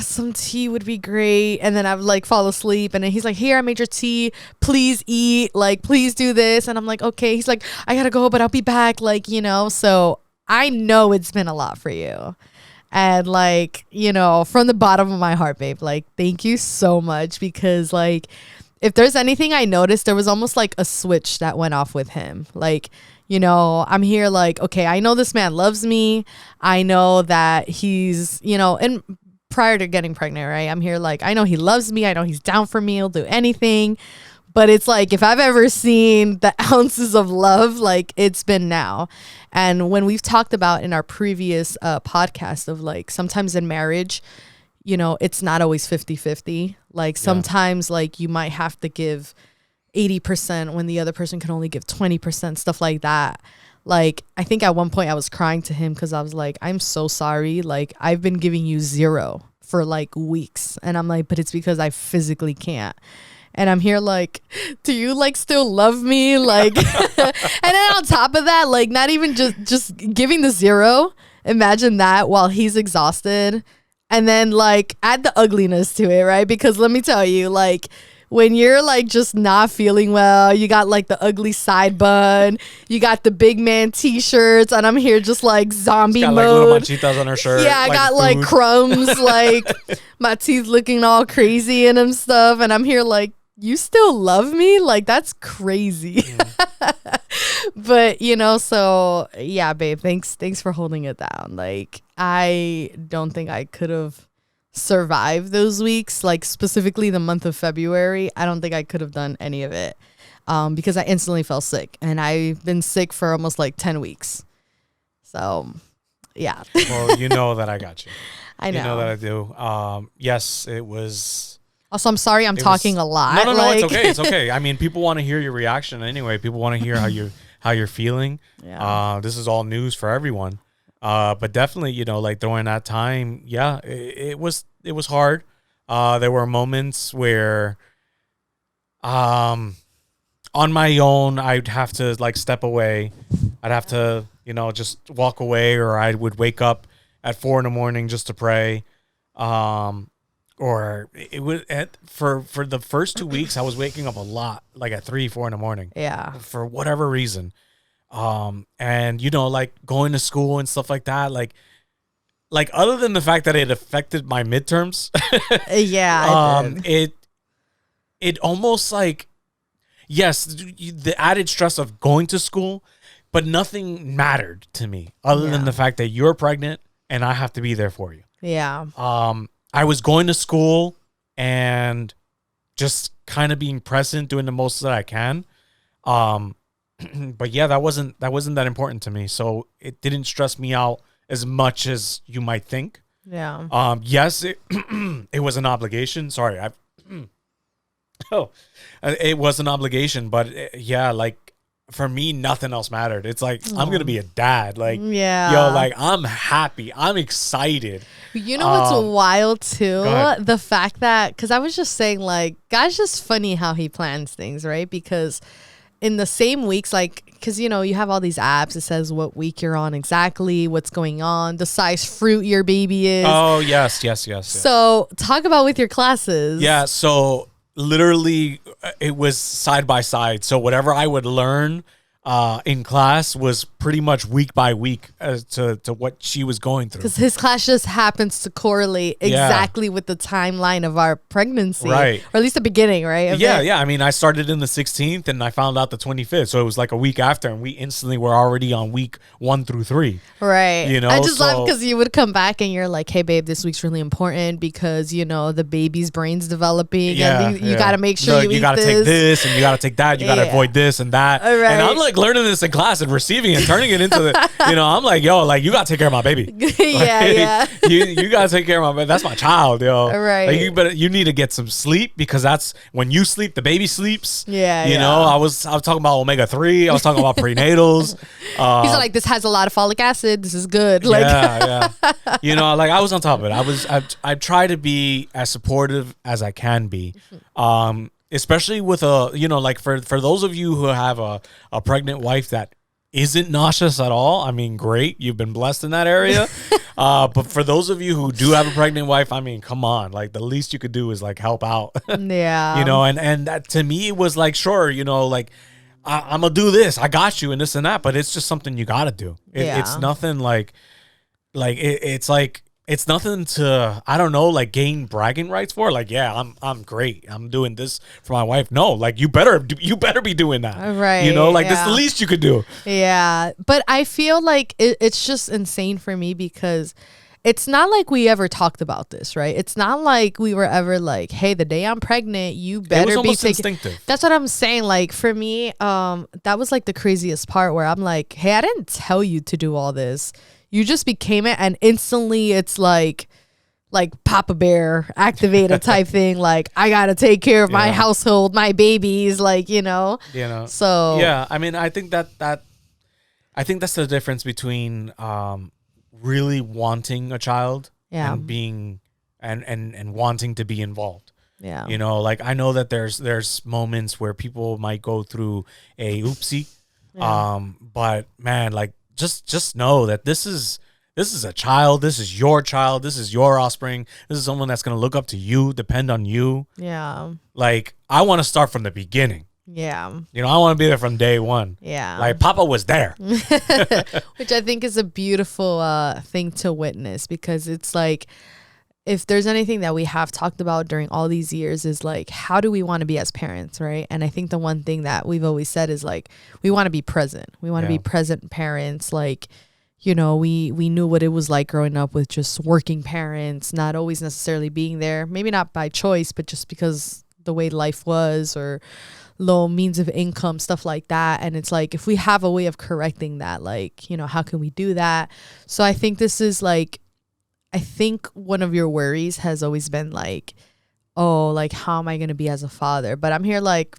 some tea would be great. And then I would like fall asleep. And then he's like, here, I made your tea. Please eat. Like, please do this. And I'm like, okay. He's like, I gotta go, but I'll be back. Like, you know, so I know it's been a lot for you. And like, you know, from the bottom of my heart, babe, like, thank you so much, because like, if there's anything I noticed, there was almost like a switch that went off with him. Like, you know, I'm here like, okay, I know this man loves me. I know that he's, you know, and prior to getting pregnant, right? I'm here like, I know he loves me. I know he's down for me. He'll do anything. But it's like, if I've ever seen the ounces of love, like, it's been now. And when we've talked about in our previous podcast of like, sometimes in marriage, you know, it's not always 50-50. Like sometimes like you might have to give 80% when the other person can only give 20%, stuff like that. Like, I think at one point I was crying to him because I was like, I'm so sorry. Like, I've been giving you 0 for like weeks. And I'm like, but it's because I physically can't. And I'm here like, do you like still love me? Like, and then on top of that, like, not even just giving the 0. Imagine that while he's exhausted. And then like add the ugliness to it, right? Because let me tell you, like, when you're like just not feeling well, you got like the ugly side bun, you got the big man t-shirts, and I'm here just like zombie got, mode. Like little manchitas on her shirt. Yeah, I like got food. like crumbs, like my teeth looking all crazy in them stuff, and I'm here like, you still love me? Like, that's crazy. But you know, so yeah, babe, thanks for holding it down. Like, I don't think I could have survived those weeks, like specifically the month of February. I don't think I could have done any of it, because I instantly fell sick, and I've been sick for almost like 10 weeks. So yeah. Well, you know that I got you. I know. You know that I do. Yes, it was. Also, I'm sorry I'm talking a lot. No, like, it's okay. It's okay. I mean, people want to hear your reaction anyway. People want to hear how you're feeling. Yeah. This is all news for everyone. But definitely, you know, like during that time, yeah, it was hard. There were moments where, on my own, I'd have to like step away. I'd have to, you know, just walk away, or I would wake up at 4 a.m. just to pray. Or it was for the first 2 weeks, I was waking up a lot, like at 3-4 a.m. Yeah. For whatever reason. And you know, like going to school and stuff like that, like other than the fact that it affected my midterms, yeah, it almost like, yes, the added stress of going to school, but nothing mattered to me other than the fact that you're pregnant and I have to be there for you. Yeah. I was going to school and just kind of being present, doing the most that I can. But yeah, that wasn't that important to me. So it didn't stress me out as much as you might think. Yeah. Yes, it was an obligation. Sorry. It was an obligation, but yeah, like for me, nothing else mattered. It's like, I'm going to be a dad. Like, yo, like I'm happy. I'm excited. You know what's wild too? The fact that, because I was just saying, like, God's just funny how he plans things, right? Because in the same weeks, like, because, you know, you have all these apps. It says what week you're on exactly, what's going on, the size fruit your baby is. Oh, yes. So talk about with your classes. Yeah, so literally it was side by side. So whatever I would learn in class was pretty much week by week as to what she was going through. Because his class just happens to correlate exactly with the timeline of our pregnancy. Right. Or at least the beginning, right? Yeah. I mean, I started in the 16th and I found out the 25th. So it was like a week after, and we instantly were already on week 1 through 3. Right. You know, I just love because you would come back and you're like, hey, babe, this week's really important because, you know, the baby's brain's developing. Yeah, and you got to make sure you got to take this and you got to take that. You got to avoid this and that. Right. And I'm like learning this in class and receiving and turning it into the, you know, I'm like, yo, like you got to take care of my baby. Yeah. You got to take care of my baby. That's my child, yo. Right. Like you need to get some sleep because that's when you sleep, the baby sleeps. Yeah. You know, I was talking about omega-3. I was talking about prenatals. He's like, this has a lot of folic acid. This is good. Like, yeah. You know, like I was on top of it. I try to be as supportive as I can be. Especially with like for those of you who have a pregnant wife that isn't nauseous at all, I mean, great. You've been blessed in that area. But for those of you who do have a pregnant wife, I mean, come on. Like the least you could do is like help out. Yeah. You know, and that, to me, it was like, sure, you know, like I'm gonna do this. I got you and this and that. But it's just something you gotta do. It's Yeah. nothing it's like it's nothing to, I don't know, like gain bragging rights for. Like, yeah, I'm great. I'm doing this for my wife. No, like you better be doing that. Right, You know, like that's the yeah. least you could do. Yeah. But I feel like it's just insane for me because it's not like we ever talked about this, right? It's not like we were ever like, hey, the day I'm pregnant, you It was better be almost taking. instinctive. That's what I'm saying. Like for me, that was like the craziest part where I'm like, hey, I didn't tell you to do all this. You just became it, and instantly it's like Papa Bear activated type thing. Like I gotta take care of my Yeah. household, my babies, like, you know. You know. So Yeah, I mean, I think I think that's the difference between really wanting a child Yeah. and being and wanting to be involved. yeah. You know, like I know that there's moments where people might go through a oopsie. Yeah. But man, like just know that this is a child, this is your child, this is your offspring. This is someone that's gonna look up to you, depend on you. Yeah. Like I wanna start from the beginning. Yeah. You know, I wanna be there from day one. Yeah. Like Papa was there. Which I think is a beautiful thing to witness because it's like if there's anything that we have talked about during all these years is like how do we want to be as parents, right? And I think the one thing that we've always said is like we want to be present. We want to Yeah. be present parents. Like, you know, we knew what it was like growing up with just working parents, not always necessarily being there, maybe not by choice, but just because the way life was or low means of income, stuff like that. And it's like if we have a way of correcting that, like, you know, how can we do that? So I think this is like I think one of your worries has always been like, oh, like, how am I going to be as a father? But I'm here like,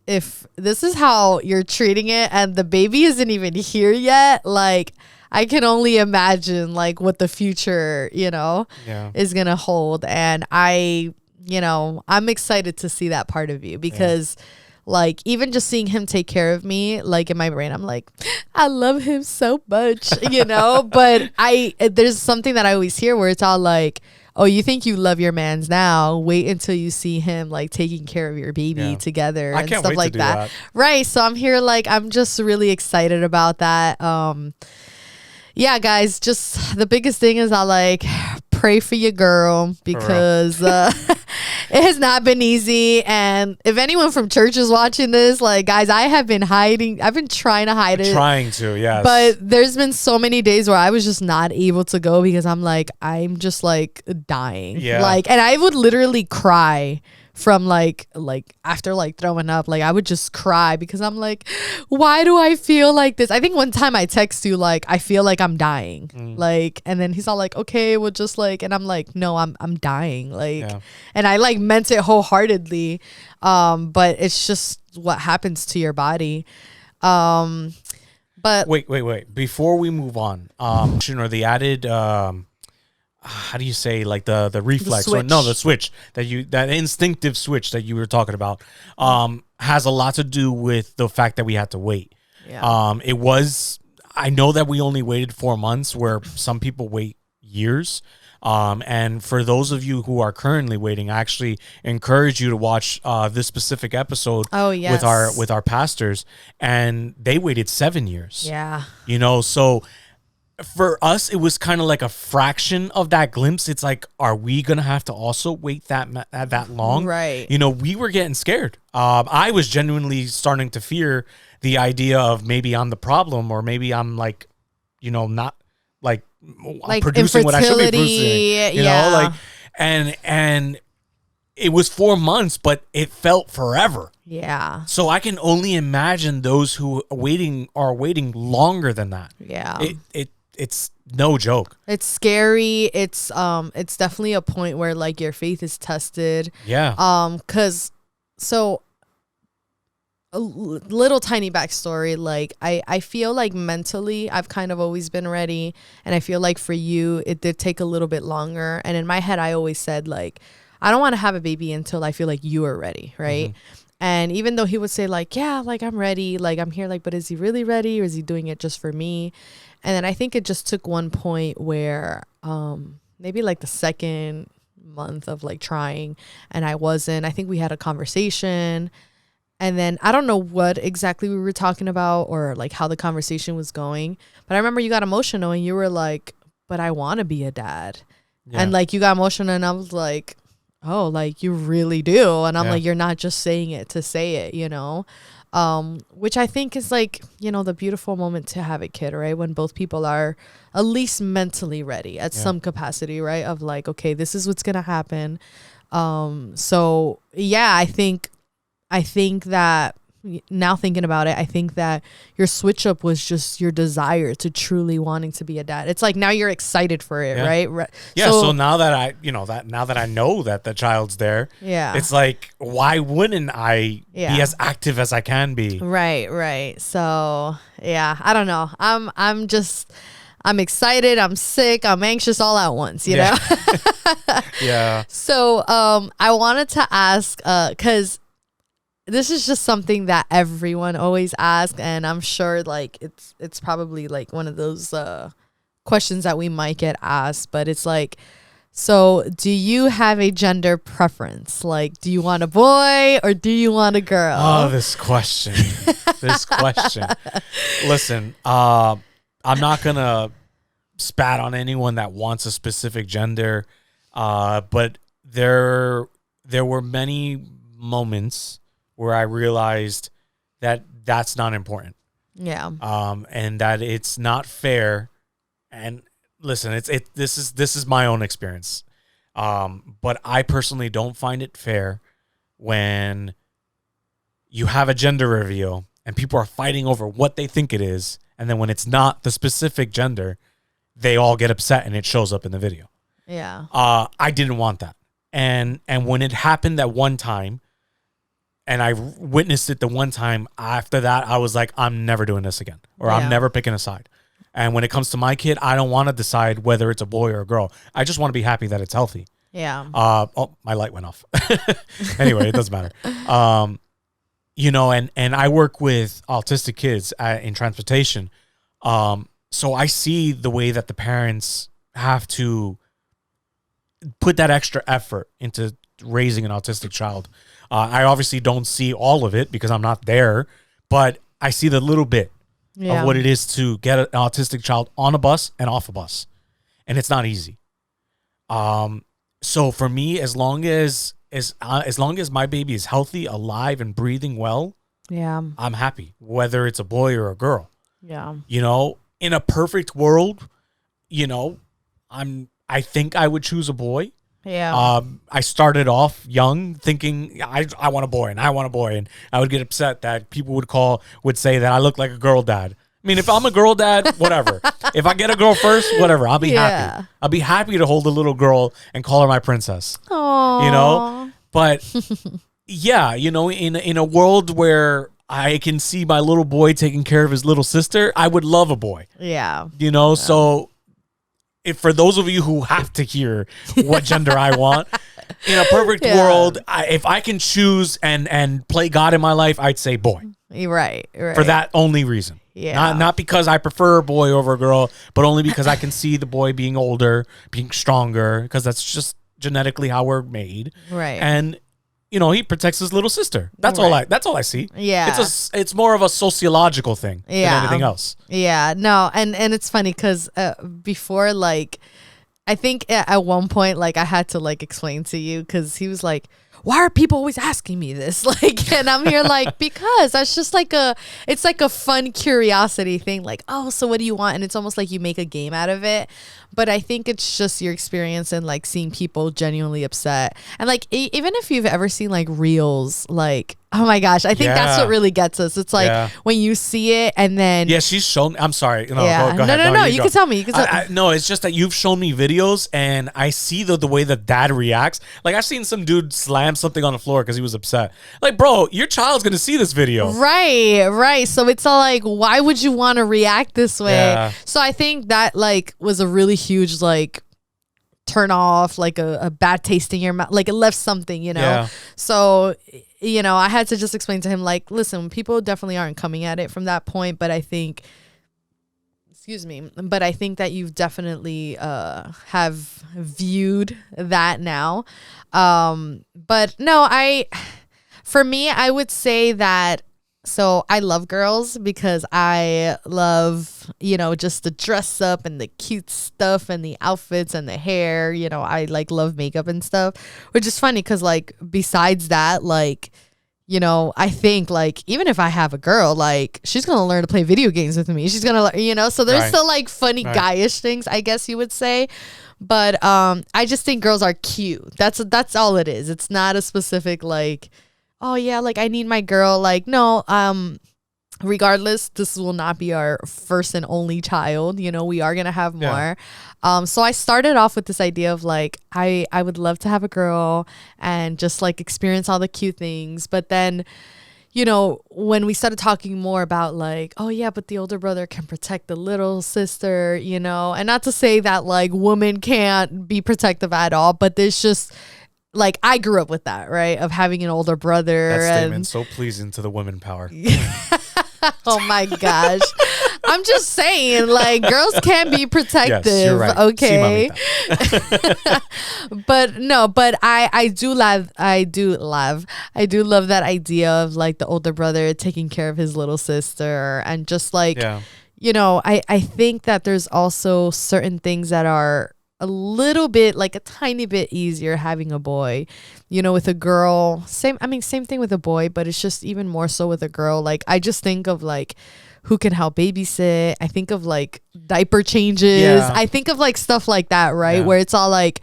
if this is how you're treating it and the baby isn't even here yet, like, I can only imagine like what the future, you know, Yeah. is going to hold. And you know, I'm excited to see that part of you because like even just seeing him take care of me, like in my brain, I'm like, I love him so much, you know, but there's something that I always hear where it's all like, oh, you think you love your man's now, wait until you see him like taking care of your baby together I and can't stuff wait like to do that. Right. So I'm here like, I'm just really excited about that. Yeah, guys, just the biggest thing is I like pray for your girl because it has not been easy. And if anyone from church is watching this, like, guys, I have been hiding. I've been trying to hide it. Trying to, yes. But there's been so many days where I was just not able to go because I'm like, I'm just like dying. Yeah. Like, and I would literally cry from like after like throwing up. Like I would just cry because I'm like, why do I feel like this? I think one time I text you like I feel like I'm dying. Like, and then he's all like, okay, well just like, and I'm like, no, I'm dying. Like, and I like meant it wholeheartedly. But it's just what happens to your body. But wait. Before we move on, or the added how do you say, like the reflex or no, the switch that instinctive switch that you were talking about has a lot to do with the fact that we had to wait. I know that we only waited 4 months where some people wait years. And for those of you who are currently waiting, I actually encourage you to watch this specific episode with our pastors, and they waited 7 years. Yeah. You know, so for us, it was kind of like a fraction of that glimpse. It's like, are we gonna have to also wait that long? Right. You know, we were getting scared. I was genuinely starting to fear the idea of maybe I'm the problem, or maybe I'm like, you know, not like producing what I should be producing. You know, like, and it was 4 months, but it felt forever. Yeah. So I can only imagine those who are waiting longer than that. Yeah. It's no joke. It's scary. It's definitely a point where like your faith is tested. Yeah. Cause so a little tiny backstory. Like I feel like mentally I've kind of always been ready, and I feel like for you it did take a little bit longer. And in my head I always said like I don't want to have a baby until I feel like you are ready, right? And even though he would say like, yeah, like I'm ready, like I'm here, like, but is he really ready, or is he doing it just for me? And then I think it just took one point where maybe like the second month of like trying, and I think we had a conversation, And then I don't know what exactly we were talking about or like how the conversation was going, but I remember you got emotional and you were like, but I want to be a dad. Yeah. And like you got emotional and I was like, oh, like you really do. And I'm like, you're not just saying it to say it, you know? Which I think is like, you know, the beautiful moment to have a kid, right? When both people are at least mentally ready at some capacity, right? Of like, okay, this is what's going to happen. So yeah, I think that now thinking about it, I think that your switch up was just your desire to truly wanting to be a dad. It's like now you're excited for it, right? Yeah. So now that I know that the child's there, it's like, why wouldn't I be as active as I can be? Right. So yeah, I don't know. I'm excited. I'm sick. I'm anxious all at once, you know? Yeah. So I wanted to ask, because this is just something that everyone always asks, and I'm sure like it's probably like one of those questions that we might get asked, but it's like, so do you have a gender preference? Like, do you want a boy or do you want a girl? Oh, this question. Listen, I'm not gonna spat on anyone that wants a specific gender, but there were many moments where I realized that that's not important. Yeah. And that it's not fair. And listen, this is my own experience. But I personally don't find it fair when you have a gender reveal and people are fighting over what they think it is, and then when it's not the specific gender, they all get upset and it shows up in the video. Yeah. I didn't want that. And when it happened that one time, and I witnessed it the one time, after that, I was like, I'm never doing this again, or I'm never picking a side. And when it comes to my kid, I don't want to decide whether it's a boy or a girl. I just want to be happy that it's healthy. Yeah. Oh, my light went off. Anyway, it doesn't matter. You know, and I work with autistic kids in transportation. So I see the way that the parents have to put that extra effort into raising an autistic child. I obviously don't see all of it because I'm not there, but I see the little bit of what it is to get an autistic child on a bus and off a bus, and it's not easy. So for me, as long as my baby is healthy, alive, and breathing well, I'm happy, whether it's a boy or a girl. Yeah, you know, in a perfect world, you know, I think I would choose a boy. Yeah. I started off young thinking I want a boy and I want a boy, and I would get upset that people would say that I look like a girl dad. I mean, if I'm a girl dad, whatever. If I get a girl first, whatever. I'll be happy. I'll be happy to hold a little girl and call her my princess. Aww. You know? But yeah, you know, in a world where I can see my little boy taking care of his little sister, I would love a boy. Yeah. You know, so if for those of you who have to hear what gender I want, in a perfect world, if I can choose and play God in my life, I'd say boy. Right. For that only reason. Yeah. Not because I prefer a boy over a girl, but only because I can see the boy being older, being stronger, because that's just genetically how we're made. Right. And you know, he protects his little sister. That's all I see. Yeah. It's more of a sociological thing than anything else. Yeah. No, and it's funny because before, like, I think at one point, like, I had to like explain to you, because he was like, why are people always asking me this? Like, and I'm here like, because that's just like it's like a fun curiosity thing. Like, oh, so what do you want? And it's almost like you make a game out of it. But I think it's just your experience and like seeing people genuinely upset. And like, even if you've ever seen like reels, like, oh my gosh, I think that's what really gets us. It's like when you see it and then. Yeah, she's shown. I'm sorry. No, go ahead. No. You can tell me. No, it's just that you've shown me videos and I see the way that dad reacts. Like, I've seen some dude slam something on the floor because he was upset. Like, bro, your child's going to see this video. Right. So it's all like, why would you want to react this way? Yeah. So I think that like was a really huge like turn off, like a bad taste in your mouth, like it left something, you know. Yeah. So, you know, I had to just explain to him like, listen, people definitely aren't coming at it from that point, but I think that you've definitely have viewed that now. But no, For me, I would say that, so I love girls because I love, just the dress up and the cute stuff and the outfits and the hair. I like love makeup and stuff, which is funny because like besides that, like, I think like even if I have a girl, like she's going to learn to play video games with me. She's going to, so there's still like funny guyish things, I guess you would say. But I just think girls are cute. That's all it is. It's not a specific like, oh yeah, like I need my girl. Like, no, regardless, this will not be our first and only child. We are going to have more. So I started off with this idea of like, I would love to have a girl and just like experience all the cute things. But then, when we started talking more about like, oh yeah, but the older brother can protect the little sister, and not to say that like women can't be protective at all, but there's just like, I grew up with that, right? Of having an older brother. That statement's so pleasing to the women power. Oh my gosh. I'm just saying, like, girls can be protective. Yes, you're right. Okay. but I do love that idea of like the older brother taking care of his little sister and just like, I think that there's also certain things that are a little bit, like a tiny bit easier having a boy, with a girl. Same thing with a boy, but it's just even more so with a girl. Like, I just think of like who can help babysit. I think of like diaper changes. Yeah. I think of like stuff like that, right? Yeah. Where it's all like,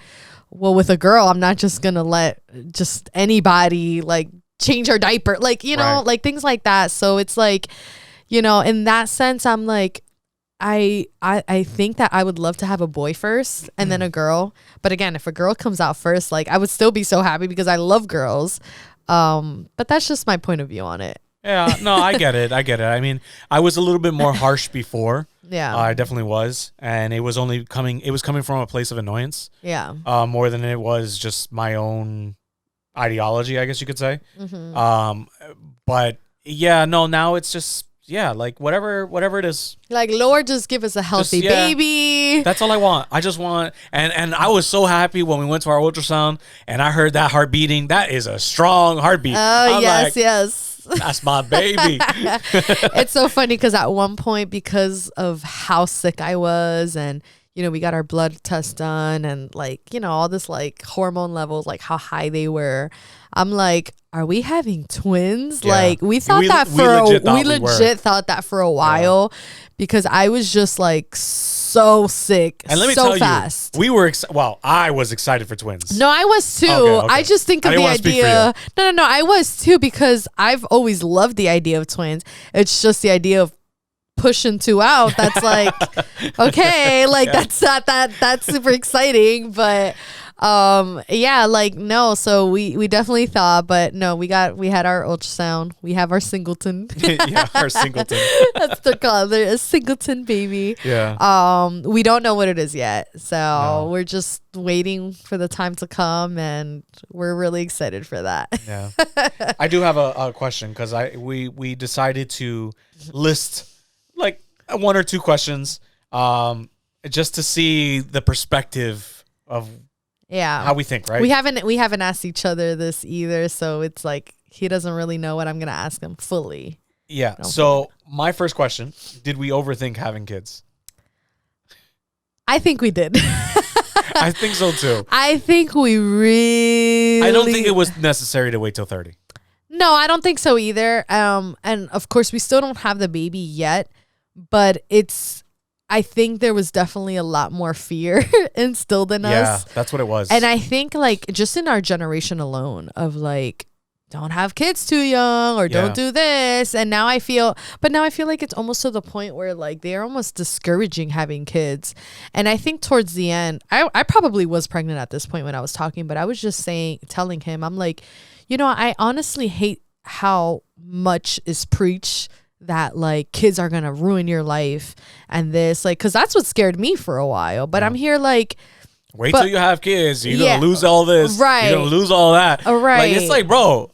well, with a girl, I'm not just going to let just anybody like change her diaper. Like, like things like that. So it's like, in that sense, I'm like, I think that I would love to have a boy first and then a girl. But again, if a girl comes out first, like I would still be so happy because I love girls. But that's just my point of view on it. Yeah, no, I get it. I mean, I was a little bit more harsh before. Yeah. I definitely was. And it was coming from a place of annoyance. Yeah. More than it was just my own ideology, I guess you could say. Mm-hmm. But yeah, no, now it's just, like whatever it is. Like, Lord, just give us a healthy baby. That's all I want. I just want, and I was so happy when we went to our ultrasound and I heard that heart beating. That is a strong heartbeat. Oh, yes. That's my baby. It's so funny because at one point, because of how sick I was and, we got our blood test done and like, all this like hormone levels, like how high they were. I'm like, are we having twins? Yeah. Like we thought we legit thought that for a while because I was just like so sick and let me tell fast. You, I was excited for twins. No, I was too. Okay. I just think of the idea. No, I was too because I've always loved the idea of twins. It's just the idea of pushing two out. That's like, okay, like that's not that's super exciting, but like no, so we definitely thought, but no, we had our ultrasound, we have our singleton. Yeah, our singleton. That's the call, a singleton baby. Yeah. We don't know what it is yet, so we're just waiting for the time to come and we're really excited for that. Yeah. I do have a question because we decided to list like one or two questions just to see the perspective of how we think, right? We haven't asked each other this either, so it's like he doesn't really know what I'm gonna ask him fully. Yeah. So my first question: did we overthink having kids? I think we did. I think so too. I think we really. I don't think it was necessary to wait till 30. No, I don't think so either. And of course, we still don't have the baby yet, but I think there was definitely a lot more fear instilled in us. Yeah, that's what it was. And I think like just in our generation alone of like, don't have kids too young or don't do this. And now I feel like it's almost to the point where like they're almost discouraging having kids. And I think towards the end, I probably was pregnant at this point when I was talking, but I was just telling him, I'm like, I honestly hate how much is preached that like kids are gonna ruin your life and this, like, because that's what scared me for a while, but I'm here like, wait till you have kids, you're gonna lose all this, right? You're gonna lose all that, right? Like, it's like, bro,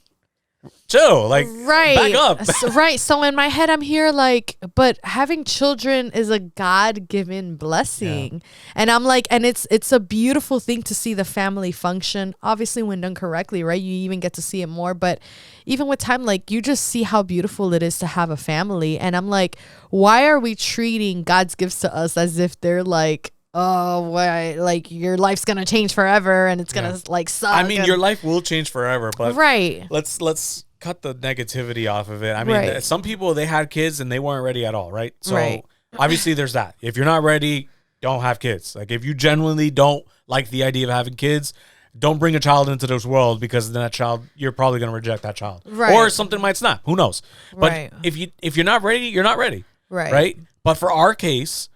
chill. Like, right. back up. Right. So in my head, I'm here like, but having children is a God-given blessing. Yeah. And I'm like, and it's a beautiful thing to see the family function. Obviously, when done correctly, right? You even get to see it more. But even with time, like, you just see how beautiful it is to have a family. And I'm like, why are we treating God's gifts to us as if they're like, oh, why, like, your life's gonna change forever and it's gonna like suck. I mean, your life will change forever, but right. Let's cut the negativity off of it. I mean, some people, they had kids and they weren't ready at all, right? So obviously there's that. If you're not ready, don't have kids. Like, if you genuinely don't like the idea of having kids, don't bring a child into this world, because then that child, you're probably gonna reject that child, or something might snap. Who knows? But if you're not ready, you're not ready, right? But for our case,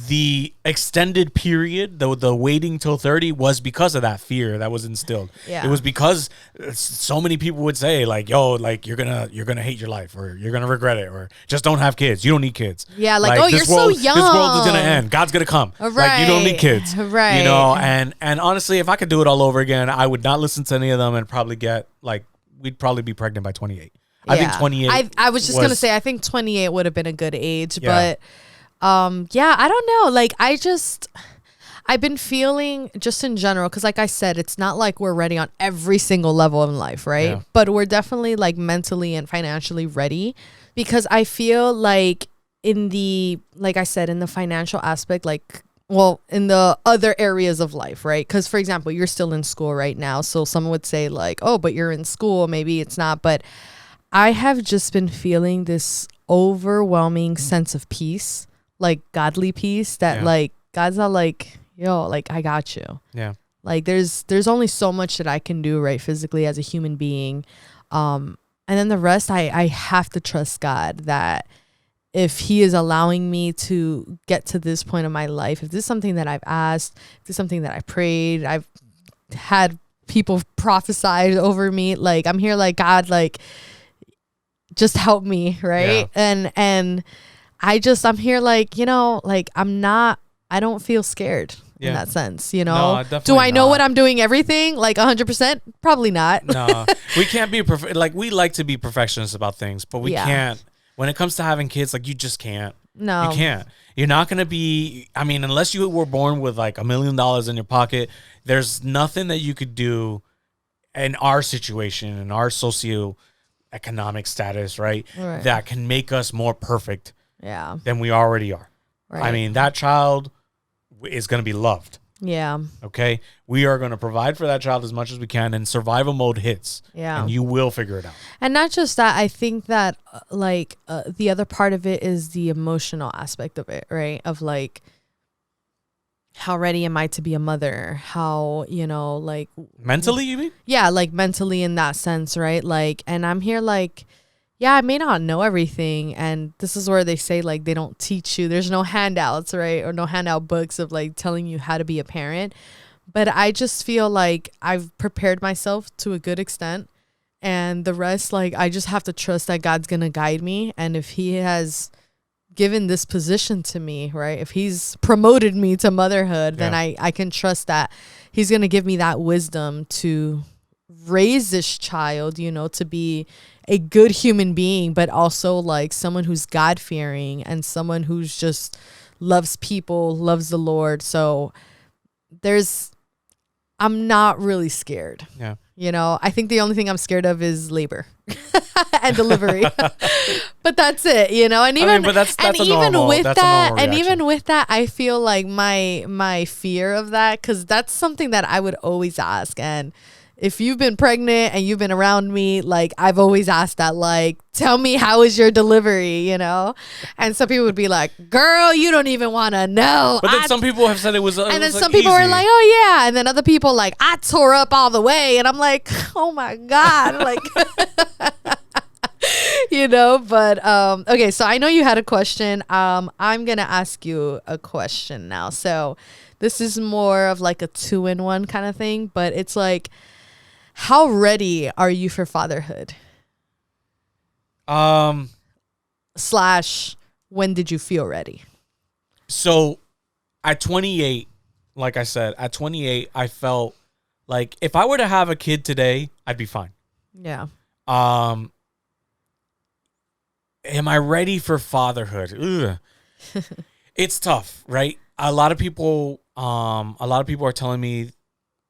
the extended period, the waiting till 30, was because of that fear that was instilled. Yeah. It was because so many people would say, like, yo, like, you're gonna hate your life, or you're gonna regret it, or just don't have kids. You don't need kids. Yeah, like, oh, you're so young. This world is gonna end. God's gonna come. Right. Like, you don't need kids. Right. You know, and honestly, if I could do it all over again, I would not listen to any of them, and probably get, like, we'd probably be pregnant by 28. Yeah. I think 28. I was just gonna say, I think 28 would have been a good age, but I don't know. Like, I've been feeling just in general, because like I said, it's not like we're ready on every single level in life, right? Yeah. But we're definitely, like, mentally and financially ready, because I feel like like I said, in the financial aspect, like, well, in the other areas of life, right? Because, for example, you're still in school right now. So someone would say, like, oh, but you're in school. Maybe it's not. But I have just been feeling this overwhelming sense of peace, like godly peace, that like God's not like, yo, like, I got you. Yeah. Like, there's only so much that I can do, right, physically as a human being. And then the rest, I have to trust God that if he is allowing me to get to this point of my life, if this is something that I've asked, if this is something that I prayed, I've had people prophesy over me, like, I'm here like, God, like, just help me, right? Yeah. And I'm here like, you know, like, I don't feel scared in that sense, you know? No, do I know what I'm doing everything? Like 100%? Probably not. No, we can't be like, we like to be perfectionists about things, but we can't. When it comes to having kids, like, you just can't. No. You can't. You're not going to be, I mean, unless you were born with like $1 million in your pocket, there's nothing that you could do in our situation, in our socioeconomic status, right? That can make us more perfect than we already are. Right. I mean, that child is going to be loved. Yeah. Okay. We are going to provide for that child as much as we can, and survival mode hits. Yeah. And you will figure it out. And not just that, I think that the other part of it is the emotional aspect of it, right? Of like, how ready am I to be a mother? How, you know, like, mentally, you mean? Yeah. Like, mentally in that sense, right? Like, and I'm here like, yeah, I may not know everything. And this is where they say, like, they don't teach you. There's no handouts, right? Or no handout books of like telling you how to be a parent. But I just feel like I've prepared myself to a good extent. And the rest, like, I just have to trust that God's going to guide me. And if he has given this position to me, right? If he's promoted me to motherhood, then I can trust that he's going to give me that wisdom to raise this child, you know, to be a good human being, but also like someone who's God-fearing and someone who's just loves people, loves the Lord. So I'm not really scared. Yeah. You know, I think the only thing I'm scared of is labor and delivery. But that's it, you know. And even even with that, I feel like my fear of that, because that's something that I would always ask. And if you've been pregnant and you've been around me, like, I've always asked that, like, tell me, how is your delivery, you know? And some people would be like, girl, you don't even want to know. But then some people have said it was and then some people were like, oh, yeah. And then other people, like, I tore up all the way. And I'm like, oh, my God. Like, you know, but, okay. So I know you had a question. I'm going to ask you a question now. So this is more of like a 2-in-1 kind of thing, but it's like, how ready are you for fatherhood? Slash, when did you feel ready? So at 28, like I said, at 28, I felt like if I were to have a kid today, I'd be fine. Yeah. Am I ready for fatherhood? Ugh. It's tough, right? A lot of people are telling me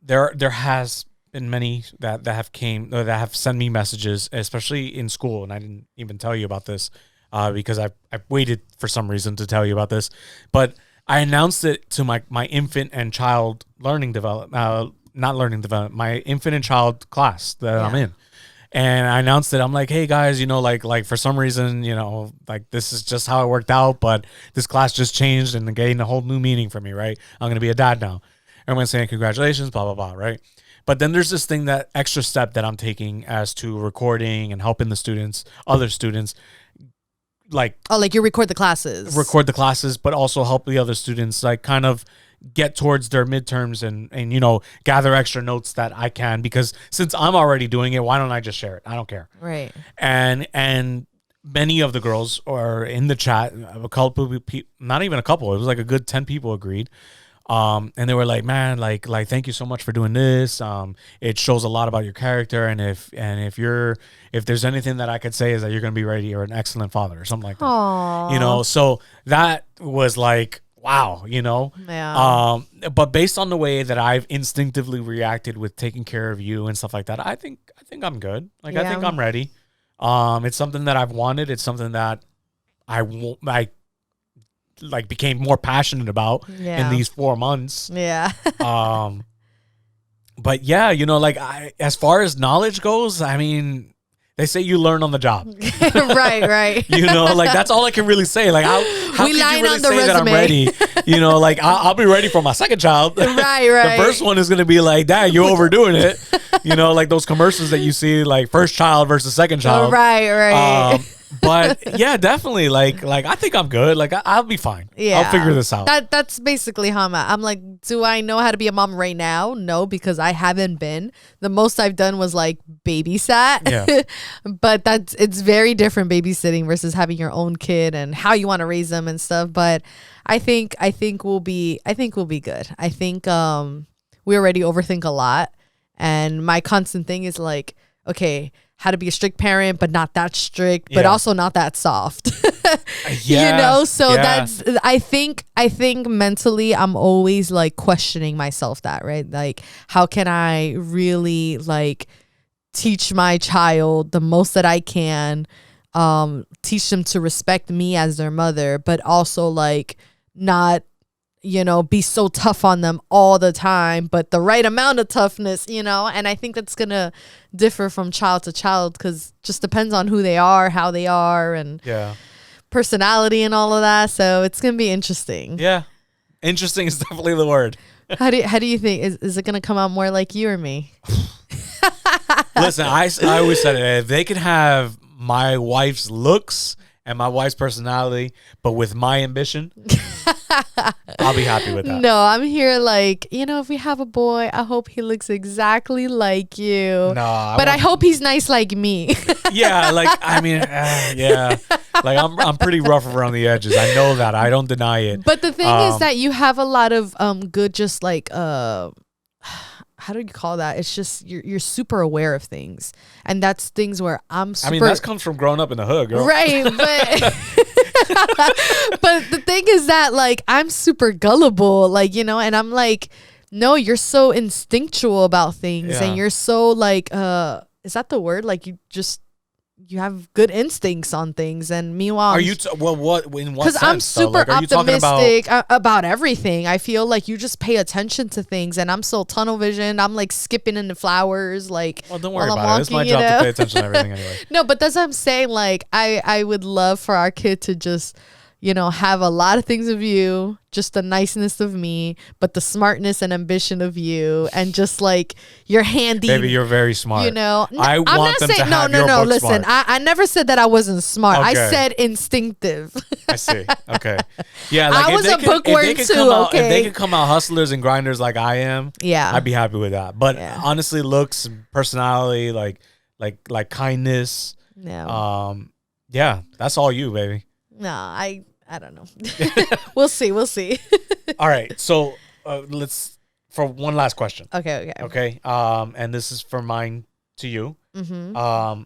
there has been many that have sent me messages, especially in school, and I didn't even tell you about this because I waited for some reason to tell you about this, but I announced it to my infant and child learning development, not learning development, my infant and child class that I'm in. And I announced it. I'm like, hey guys, like for some reason, like this is just how it worked out, but this class just changed and gained a whole new meaning for me, right? I'm gonna be a dad now. Everyone's saying congratulations, blah blah blah, right? But then there's this thing, that extra step that I'm taking as to recording and helping the other students, like you record the classes, but also help the other students like kind of get towards their midterms and gather extra notes that I can, because since I'm already doing it, why don't I just share it? I don't care. Right. And many of the girls are in the chat, a couple people, not even a couple, it was like a good 10 people agreed. And they were like, man, like thank you so much for doing this. It shows a lot about your character, and if there's anything that I could say is that you're gonna be ready or an excellent father or something like that. Aww. So that was like, wow, Yeah. But based on the way that I've instinctively reacted with taking care of you and stuff like that, I think I'm good. Like, I think I'm ready. It's something that I've wanted. It's something that I became more passionate about in these 4 months. Yeah. But yeah, like as far as knowledge goes, I mean, they say you learn on the job. right. Like that's all I can really say. Like how can you really say resume. that I'm ready? Like I'll be ready for my second child. Right. The first one is going to be like, Dad, you're overdoing it. Like those commercials that you see, like first child versus second child. Right. But yeah, definitely. Like I think I'm good. Like I'll be fine. Yeah, I'll figure this out. That's basically how I'm at. I'm like, do I know how to be a mom right now? No, because I haven't been. The most I've done was like babysat. Yeah. But it's very different babysitting versus having your own kid and how you want to raise them and stuff. But I think we'll be good. I think we already overthink a lot, and my constant thing is like, okay, how to be a strict parent, but not that strict, but also not that soft. So that's, I think mentally I'm always like questioning myself that, right? Like, how can I really like teach my child the most that I can, teach them to respect me as their mother, but also like not, be so tough on them all the time, but the right amount of toughness, and I think that's going to differ from child to child, because just depends on who they are, how they are, and personality and all of that. So it's going to be interesting. Yeah. Interesting is definitely the word. How do you think? Is it going to come out more like you or me? Listen, I always said it. If they could have my wife's looks and my wife's personality, but with my ambition, I'll be happy with that. No, I'm here like, if we have a boy, I hope he looks exactly like you. No, but I hope he's nice like me. Yeah, like, I mean, yeah. Like, I'm pretty rough around the edges. I know that. I don't deny it. But the thing is that you have a lot of good, just like, how do you call that? It's just you're super aware of things, and that's things where I'm super. I mean, that comes from growing up in the hood, girl. Right, but but the thing is that like I'm super gullible, like, and I'm like, no, you're so instinctual about things, and you're so like, is that the word? Like you have good instincts on things, and meanwhile, are you what in what sense? Because I'm super optimistic about everything. I feel like you just pay attention to things, and I'm so tunnel vision. I'm like skipping into flowers, like, well, don't worry about it. It's my job to pay attention to everything anyway. No, but that's what I'm saying. Like, I would love for our kid to just, have a lot of things of you, just the niceness of me, but the smartness and ambition of you, and just like you're handy. Baby, you're very smart. I want them to have your book listen, smart. I never said that I wasn't smart. Okay. I said instinctive. I see. Okay. Yeah, like I was a bookworm too. If they could come out hustlers and grinders like I am, I'd be happy with that. But honestly, looks, personality, like kindness. No. Yeah, that's all you, baby. No, I don't know. We'll see. All right. So let's, for one last question. Okay. And this is from mine to you. Mm-hmm.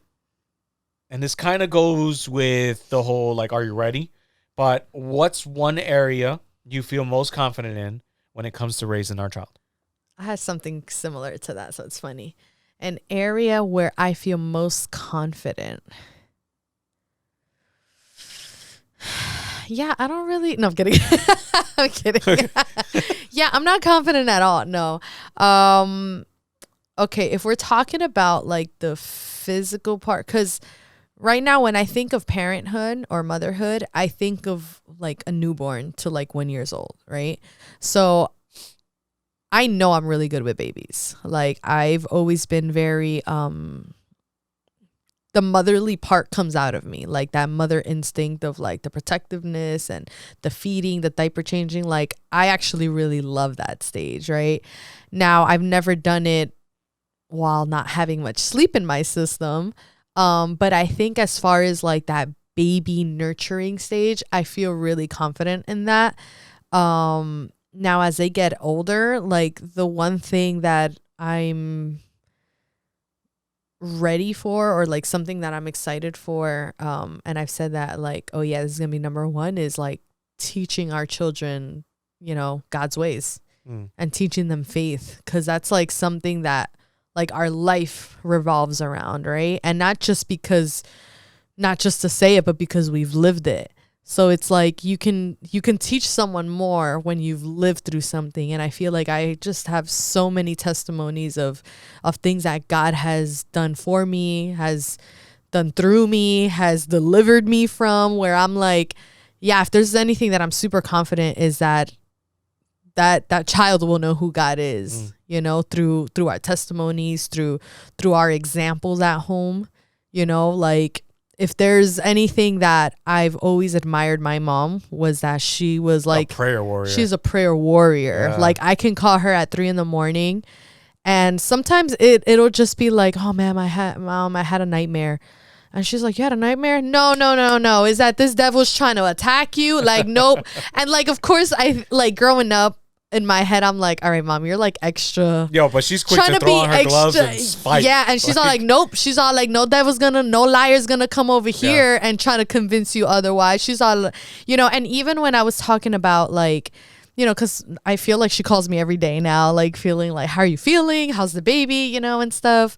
and this kind of goes with the whole, like, are you ready? But what's one area you feel most confident in when it comes to raising our child? I had something similar to that, so it's funny. An area where I feel most confident. Yeah, I don't really. No, I'm kidding. I'm kidding. Okay. Yeah, I'm not confident at all. No. Okay, if we're talking about like the physical part, because right now when I think of parenthood or motherhood, I think of like a newborn to like 1 year old, right? So I know I'm really good with babies. Like I've always been very the motherly part comes out of me, like that mother instinct of like the protectiveness and the feeding, the diaper changing. Like I actually really love that stage. Right now, I've never done it while not having much sleep in my system. But I think as far as like that baby nurturing stage, I feel really confident in that. Now as they get older, like the one thing that I'm ready for, or like something that I'm excited for, and I've said that like, oh yeah, this is gonna be number one, is like teaching our children, you know, God's ways and teaching them faith, because that's like something that like our life revolves around, right? And not just to say it, but because we've lived it. So it's like you can teach someone more when you've lived through something. And I feel like I just have so many testimonies of things that God has done for me, has done through me, has delivered me from, where I'm like, yeah, if there's anything that I'm super confident is that child will know who God is, you know, through our testimonies, through our examples at home, you know. Like if there's anything that I've always admired my mom, was that she was like a prayer warrior. She's a prayer warrior. Yeah. Like I can call her at 3 a.m. and sometimes it'll just be like, oh man, I had a nightmare. And she's like, you had a nightmare? No. Is that this devil's trying to attack you? Like, nope. And like, of course, I like growing up in my head, I'm like, all right, mom, you're like extra. Yo, but she's quick to throw on her gloves and fight. Yeah, and she's all like, nope. She's all like, no liar's gonna come over here and try to convince you otherwise. She's all, you know, and even when I was talking about like, you know, because I feel like she calls me every day now, like feeling like, how are you feeling? How's the baby? You know, and stuff.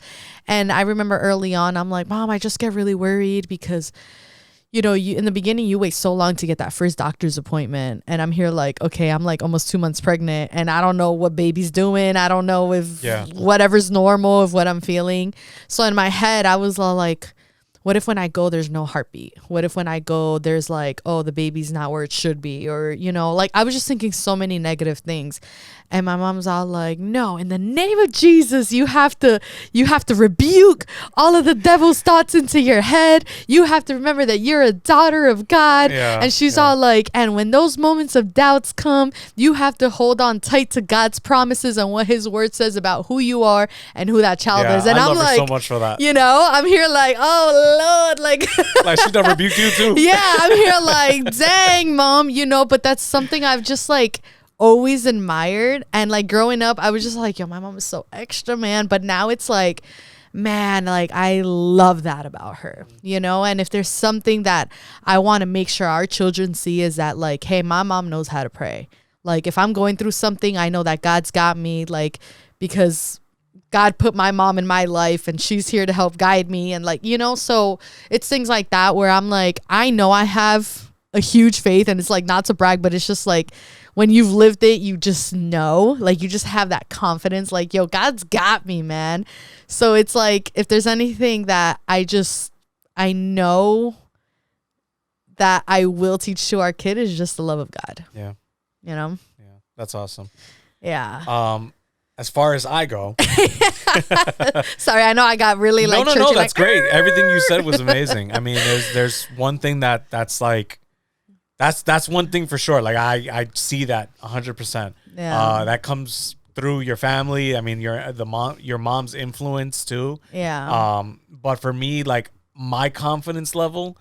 And I remember early on, I'm like, mom, I just get really worried because, you know, in the beginning, you wait so long to get that first doctor's appointment. And I'm here like, okay, I'm like almost 2 months pregnant and I don't know what baby's doing. I don't know if whatever's normal of what I'm feeling. So in my head, I was all like, what if when I go, there's no heartbeat? What if when I go, there's like, oh, the baby's not where it should be? Or, you know, like I was just thinking so many negative things. And my mom's all like, no, in the name of Jesus, you have to rebuke all of the devil's thoughts into your head. You have to remember that you're a daughter of God. Yeah, and she's all like, and when those moments of doubts come, you have to hold on tight to God's promises and what his word says about who you are and who that child is. And I I'm love like, her so much for that. You know, I'm here like, oh Lord, like, like she done rebuked you too. Yeah, I'm here like, dang, mom, you know, but that's something I've just like always admired. And like growing up, I was just like, yo, my mom is so extra, man. But now it's like, man, like I love that about her, you know. And if there's something that I want to make sure our children see is that like, hey, my mom knows how to pray. Like if I'm going through something, I know that God's got me, like, because God put my mom in my life and she's here to help guide me. And like, you know, so it's things like that where I'm like, I know I have a huge faith, and it's like not to brag, but it's just like when you've lived it, you just know, like you just have that confidence, like, yo, God's got me, man. So it's like, if there's anything that I know that I will teach to our kid is just the love of God. Yeah. You know? Yeah. That's awesome. Yeah. As far as I go, sorry, I know I got really like no, that's like, great. Everything you said was amazing. I mean, there's one thing that's like, that's one thing for sure. Like I see that 100%. Yeah. That comes through your family. I mean, your mom's influence too. Yeah. But for me, like my confidence level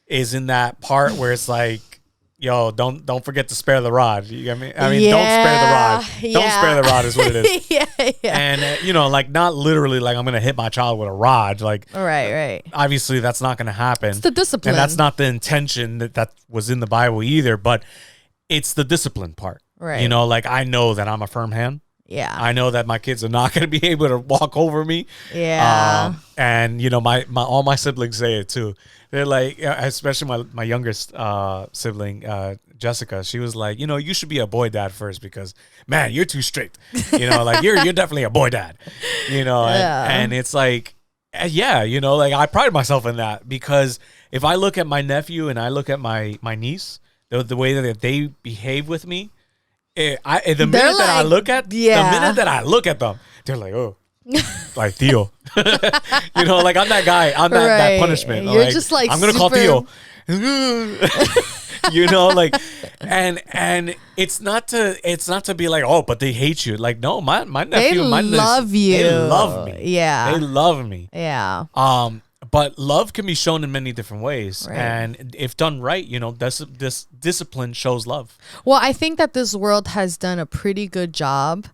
is in that part where it's like, yo, don't forget to spare the rod. You get me? I mean, don't spare the rod. Don't spare the rod is what it is. Yeah. And like not literally like I'm gonna hit my child with a rod. Like, right. Obviously, that's not gonna happen. It's the discipline, and that's not the intention that was in the Bible either. But it's the discipline part. Right. Like I know that I'm a firm hand. Yeah. I know that my kids are not going to be able to walk over me. Yeah. And my all my siblings say it too. They're like, especially my youngest sibling, Jessica. She was like, you should be a boy dad first because, man, you're too strict. Like you're definitely a boy dad. And it's like, yeah, like I pride myself in that because if I look at my nephew and I look at my niece, the way that they behave with me. The minute that I look at them, they're like, oh, like Theo, like I'm that guy, I'm that punishment. You're just like I'm gonna call Theo, like, and it's not to be like, oh, but they hate you. Like, no, my nephew, they my love you, they love me, yeah, they love me, yeah. But love can be shown in many different ways. Right. And if done right, this discipline shows love. Well, I think that this world has done a pretty good job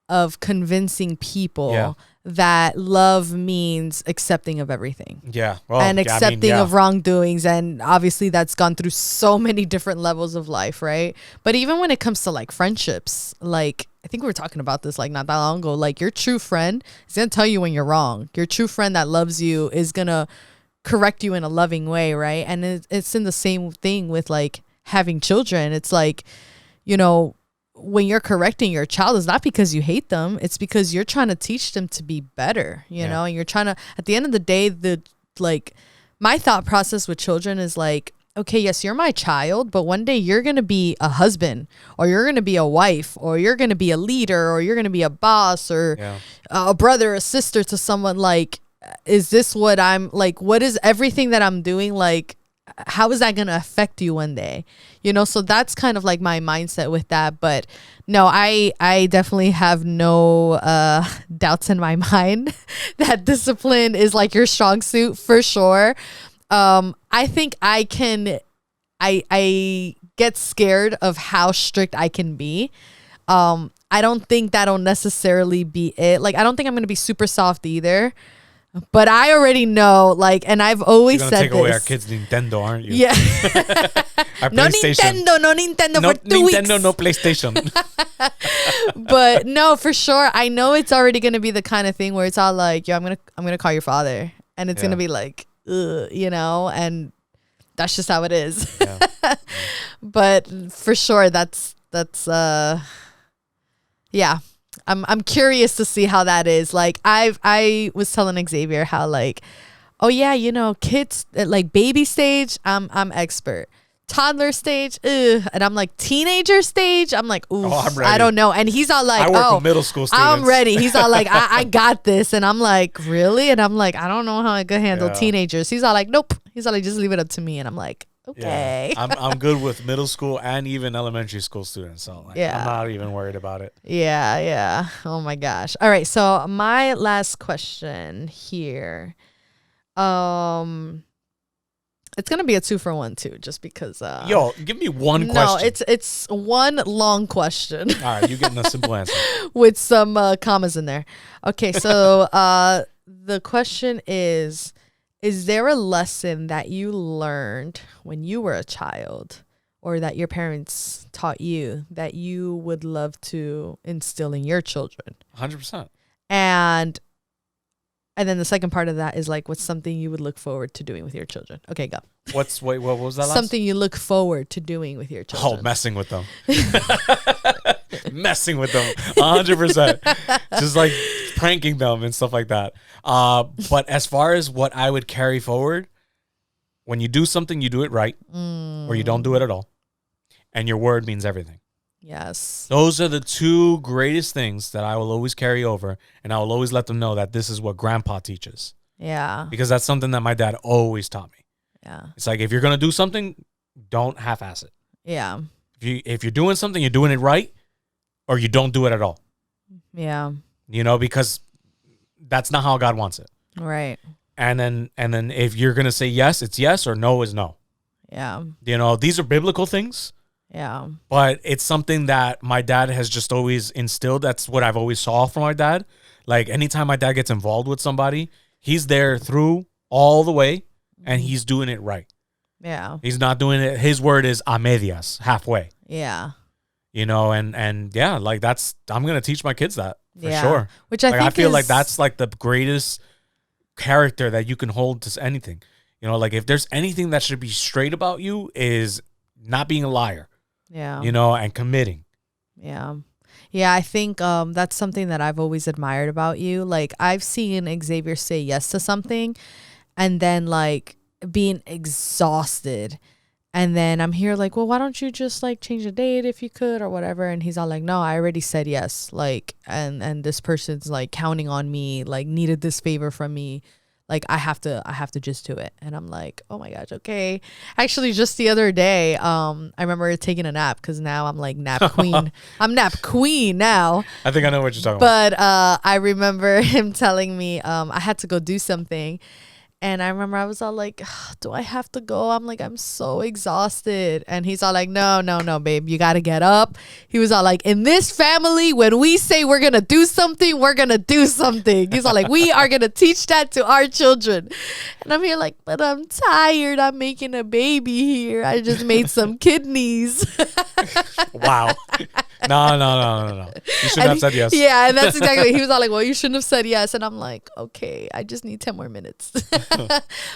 of convincing people that love means accepting of everything. Yeah. Well, and accepting of wrongdoings. And obviously that's gone through so many different levels of life, right? But even when it comes to like friendships, like I think we were talking about this like not that long ago, like your true friend is going to tell you when you're wrong. Your true friend that loves you is going to correct you in a loving way, right? And it's in the same thing with like having children. It's like, when you're correcting your child, it's not because you hate them. It's because you're trying to teach them to be better, you know, and you're trying to, at the end of the day, my thought process with children is like, okay, yes, you're my child, but one day you're going to be a husband or you're going to be a wife or you're going to be a leader or you're going to be a boss or a brother or sister to someone. Like, is this what I'm like? What is everything that I'm doing? Like, how is that going to affect you one day? So that's kind of like my mindset with that. But no, I definitely have no doubts in my mind that discipline is like your strong suit for sure. I think I get scared of how strict I can be. I don't think that'll necessarily be it. Like, I don't think I'm going to be super soft either. But I already know, like, and I've always said this. You're going to take away our kids' Nintendo, aren't you? Yeah. No Nintendo for 2 weeks. Nintendo, no PlayStation. But no, for sure. I know it's already going to be the kind of thing where it's all like, yo, I'm going to call your father. And it's going to be like, and that's just how it is. Yeah. But for sure, that's I'm curious to see how that is. Like I was telling Xavier how like, oh yeah, kids at like baby stage, I'm expert. Toddler stage, and I'm like teenager stage. I'm like, ooh, I don't know. And he's all like, I work with middle school students. I'm ready. He's all like, I got this. And I'm like, really? And I'm like, I don't know how I could handle teenagers. He's all like, nope. He's all like, just leave it up to me. And I'm like, okay. Yeah. I'm good with middle school and even elementary school students. So like, I'm not even worried about it. Yeah. Oh my gosh. All right. So my last question here. It's gonna be a 2-for-1 too, just because. Yo, give me one question. No, it's one long question. All right, you getting a simple answer with some commas in there. Okay, so the question is there a lesson that you learned when you were a child, or that your parents taught you that you would love to instill in your children? 100%. And then the second part of that is like, what's something you would look forward to doing with your children? Okay, go. What was that last? Something you look forward to doing with your children. Oh, messing with them. Messing with them. 100%. Just like pranking them and stuff like that. But as far as what I would carry forward, when you do something, you do it right, or you don't do it at all. And your word means everything. Yes. Those are the two greatest things that I will always carry over, and I will always let them know that this is what grandpa teaches. Yeah. Because that's something that my dad always taught me. Yeah. It's like, if you're going to do something, don't half-ass it. Yeah. If you're doing something, you're doing it right, or you don't do it at all. Yeah. Because that's not how God wants it. Right. And then if you're going to say yes, it's yes, or no is no. Yeah. You know, these are biblical things. Yeah. But it's something that my dad has just always instilled. That's what I've always saw from my dad. Like anytime my dad gets involved with somebody, he's there through all the way and he's doing it right. Yeah. He's not doing it. His word is a medias, halfway. Yeah. You know, and yeah, like I'm going to teach my kids that for sure. Which I feel like that's like the greatest character that you can hold to anything. You know, like if there's anything that should be straight about you is not being a liar. Yeah. You know, and committing. Yeah. Yeah, I think that's something that I've always admired about you. Like I've seen Xavier say yes to something and then like being exhausted. And then I'm here like, well, why don't you just like change the date if you could or whatever? And he's all like, no, I already said yes. Like, and this person's like counting on me, like needed this favor from me. Like I have to just do it. And I'm like, oh my gosh, okay. Actually, just the other day, I remember taking a nap because now I'm like nap queen. I'm nap queen now. I think I know what you're talking about. But I remember him telling me I had to go do something. And I remember I was all like, do I have to go? I'm like, I'm so exhausted. And he's all like, no, babe, you got to get up. He was all like, in this family, when we say we're going to do something, we're going to do something. He's all like, we are going to teach that to our children. And I'm here like, but I'm tired. I'm making a baby here. I just made some kidneys. Wow. No. You shouldn't have said yes. Yeah, and that's exactly. He was all like, well, you shouldn't have said yes. And I'm like, okay, I just need 10 more minutes.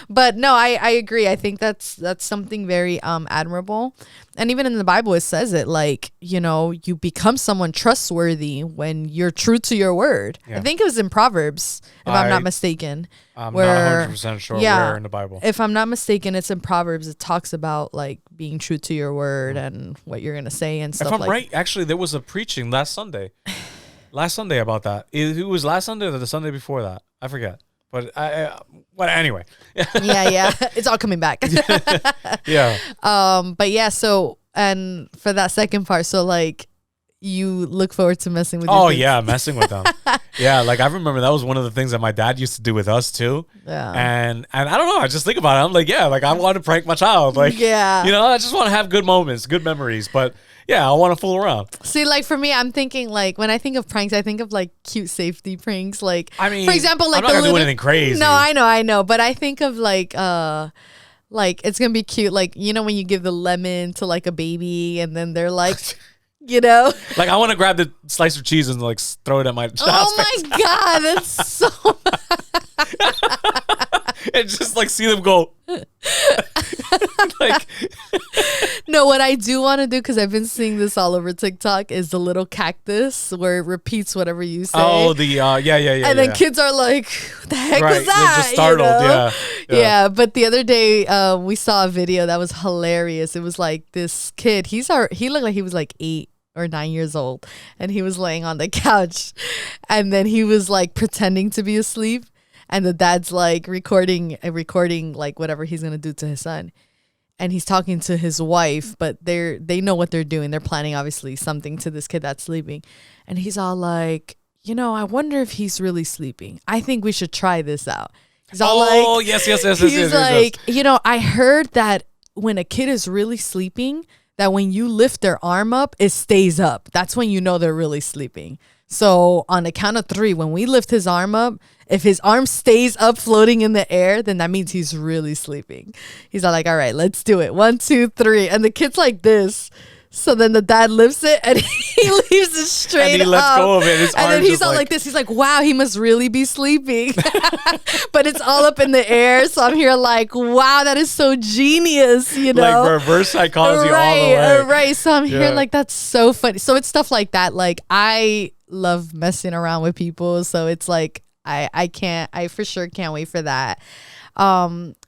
But no, I agree. I think that's something very admirable. And even in the Bible, it says it like, you know, you become someone trustworthy when you're true to your word. Yeah. I think it was in Proverbs, if I'm not mistaken. I'm not 100% sure where in the Bible. If I'm not mistaken, it's in Proverbs. It talks about like being true to your word and what you're going to say and stuff like that. If I'm right, actually, there was a preaching last Sunday about that. It was last Sunday or the Sunday before that. I forget. But anyway. yeah. It's all coming back. Yeah. But yeah, so, and for that second part, so like, you look forward to messing with your kids. Yeah, messing with them. Yeah, like I remember that was one of the things that my dad used to do with us too. Yeah. And I don't know, I just think about it. I'm like, yeah, like I want to prank my child. Like, yeah, you know, I just want to have good moments, good memories. But yeah, I want to fool around. See, like for me, I'm thinking like when I think of pranks, I think of like cute safety pranks. Like, I mean, for example, like I'm not gonna do anything crazy. No, I know. But I think of like it's gonna be cute. Like, you know, when you give the lemon to like a baby and then they're like, you know, like I want to grab the slice of cheese and like throw it at my child's face. My God, that's so and just like see them go. Like, no, what I do want to do, because I've been seeing this all over TikTok, is the little cactus where it repeats whatever you say. Oh, the yeah. And then kids are like, "What the heck was that?" They're just startled. You know? Yeah. But the other day, we saw a video that was hilarious. It was like this kid. He looked like he was like 8 or 9 years old, and he was laying on the couch, and then he was like pretending to be asleep. And the dad's like recording like whatever he's gonna do to his son, and he's talking to his wife, but they know what they're doing. They're planning obviously something to this kid that's sleeping, and he's all like, you know, I wonder if he's really sleeping. I think we should try this out. He's all like, yes. He's like, you know, I heard that when a kid is really sleeping, that when you lift their arm up, it stays up. That's when you know they're really sleeping. So on the count of 3, when we lift his arm up, if his arm stays up floating in the air, then that means he's really sleeping. He's all like, all right, let's do it. 1, 2, 3. And the kid's like this. So then the dad lifts it and he leaves it straight and he lets go of it. And then he's all like this. He's like, wow, he must really be sleeping. But it's all up in the air. So I'm here like, wow, that is so genius, you know? Like reverse psychology all the way. Right. So I'm here like, that's so funny. So it's stuff like that. Like I love messing around with people. So it's like, I for sure can't wait for that.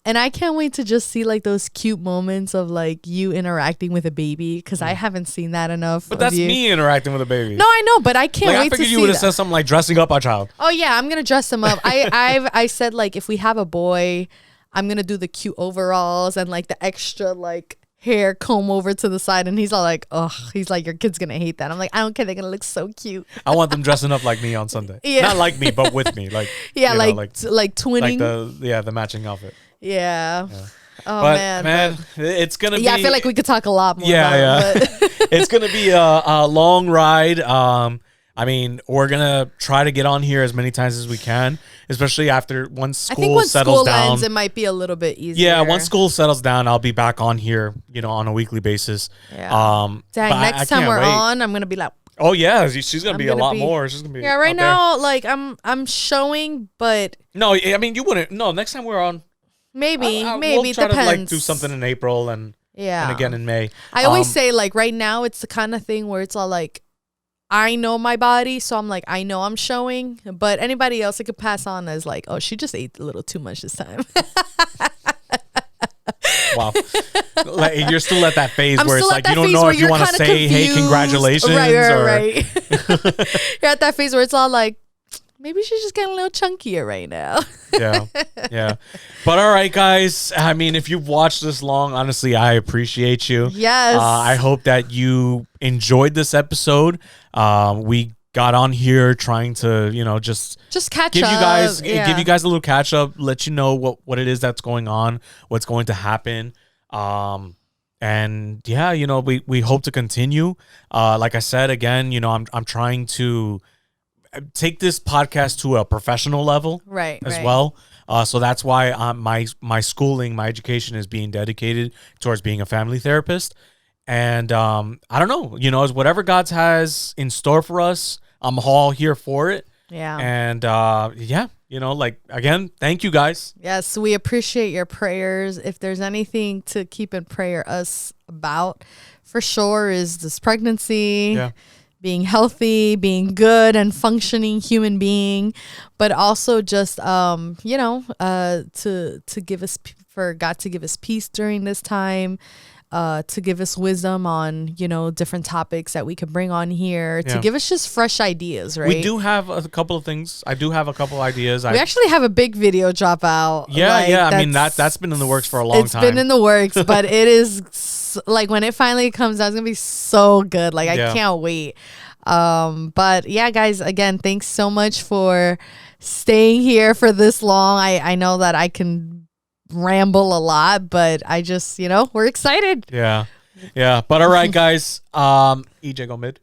And I can't wait to just see like those cute moments of like you interacting with a baby, because I haven't seen that enough. But that's me interacting with a baby. No, I know, but I can't wait to see that. I figured you would have said something like dressing up our child. Oh yeah, I'm gonna dress him up. I said like if we have a boy, I'm gonna do the cute overalls and like the extra like hair comb over to the side, and he's all like, oh, he's like, your kid's gonna hate that. I'm like, I don't care, they're gonna look so cute. I want them dressing up like me on Sunday. Yeah, not like me, but with me, like yeah, like twinning, like the matching outfit. Yeah. Oh man, it's gonna be. Yeah, I feel like we could talk a lot more. Yeah. But It's gonna be a long ride. I mean, we're gonna try to get on here as many times as we can, especially after once school I think once settles school down. ends, it might be a little bit easier. Yeah, once school settles down, I'll be back on here, on a weekly basis. Yeah. Dang, but next time we're on, I'm gonna be like, oh yeah, she's gonna be a lot more. She's gonna be right now. Like I'm showing, but no, I mean you wouldn't. No, next time we're on, maybe we'll try depends. to do something in April and again in May. I always say like right now it's the kind of thing where it's all like, I know my body, so I'm like, I know I'm showing, but anybody else it could pass on as like, oh, she just ate a little too much this time. Wow. Like, you're still at that phase where it's like you don't know know if you want to say, confused. hey, congratulations. Right. You're at that phase where it's all like, maybe she's just getting a little chunkier right now. Yeah. But all right, guys. I mean, if you've watched this long, honestly, I appreciate you. Yes. I hope that you enjoyed this episode. We got on here trying to, just catch give up. Give you guys a little catch up, let you know what it is that's going on, what's going to happen. And yeah, we hope to continue. Like I said, again, I'm trying to take this podcast to a professional level as well. So that's why my schooling, my education is being dedicated towards being a family therapist. And I don't know, as whatever God has in store for us, I'm all here for it. Yeah. And again, thank you guys. Yes, we appreciate your prayers. If there's anything to keep in prayer us about, for sure, is this pregnancy. Yeah. Being healthy, being good and functioning human being, but also just to give us, for God to give us peace during this time, to give us wisdom on different topics that we could bring on here, to give us just fresh ideas. Right? We do have a couple of things. I do have a couple ideas. We actually have a big video drop out. Yeah. I mean that's been in the works for a long time. It's been in the works, but it is. Like when it finally comes out, it's gonna be so good. Like I can't wait. But yeah, guys, again, thanks so much for staying here for this long. I know that I can ramble a lot, but I just, we're excited. Yeah. But all right, guys. EJ go mid.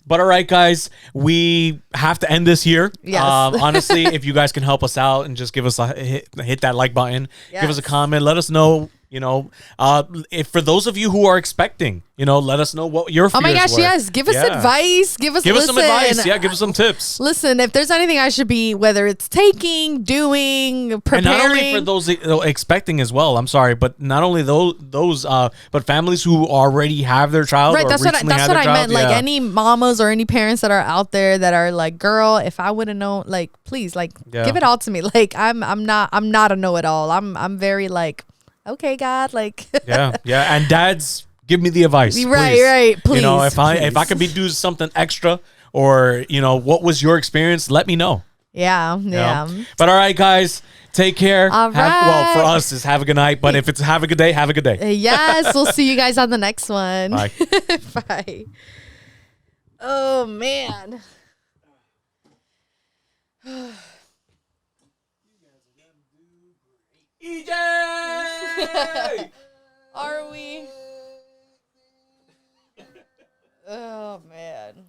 But all right, guys, we have to end this here. Yes. Honestly, if you guys can help us out and just give us a hit that like button, give us a comment, let us know. If for those of you who are expecting, let us know what your fears Oh my gosh, were. yes. Give us advice. Give us some advice. Yeah, give us some tips. Listen, if there's anything I should be, whether it's taking, doing, preparing. And not only for those expecting as well, I'm sorry, but not only those but families who already have their child. Right, or that's what I meant. Like any mamas or any parents that are out there that are like, girl, if I would have known, like, please, like, give it all to me. Like, I'm not a know-it-all. I'm very like, okay, God, like. yeah, and dads, give me the advice, right, please. If I could do something extra, or what was your experience, let me know. Yeah. But all right, guys, take care. All right. Well, for us, is have a good night. But if it's have a good day, have a good day. Yes, we'll see you guys on the next one. Bye. Bye. Oh man. EJ! Are we? Oh man.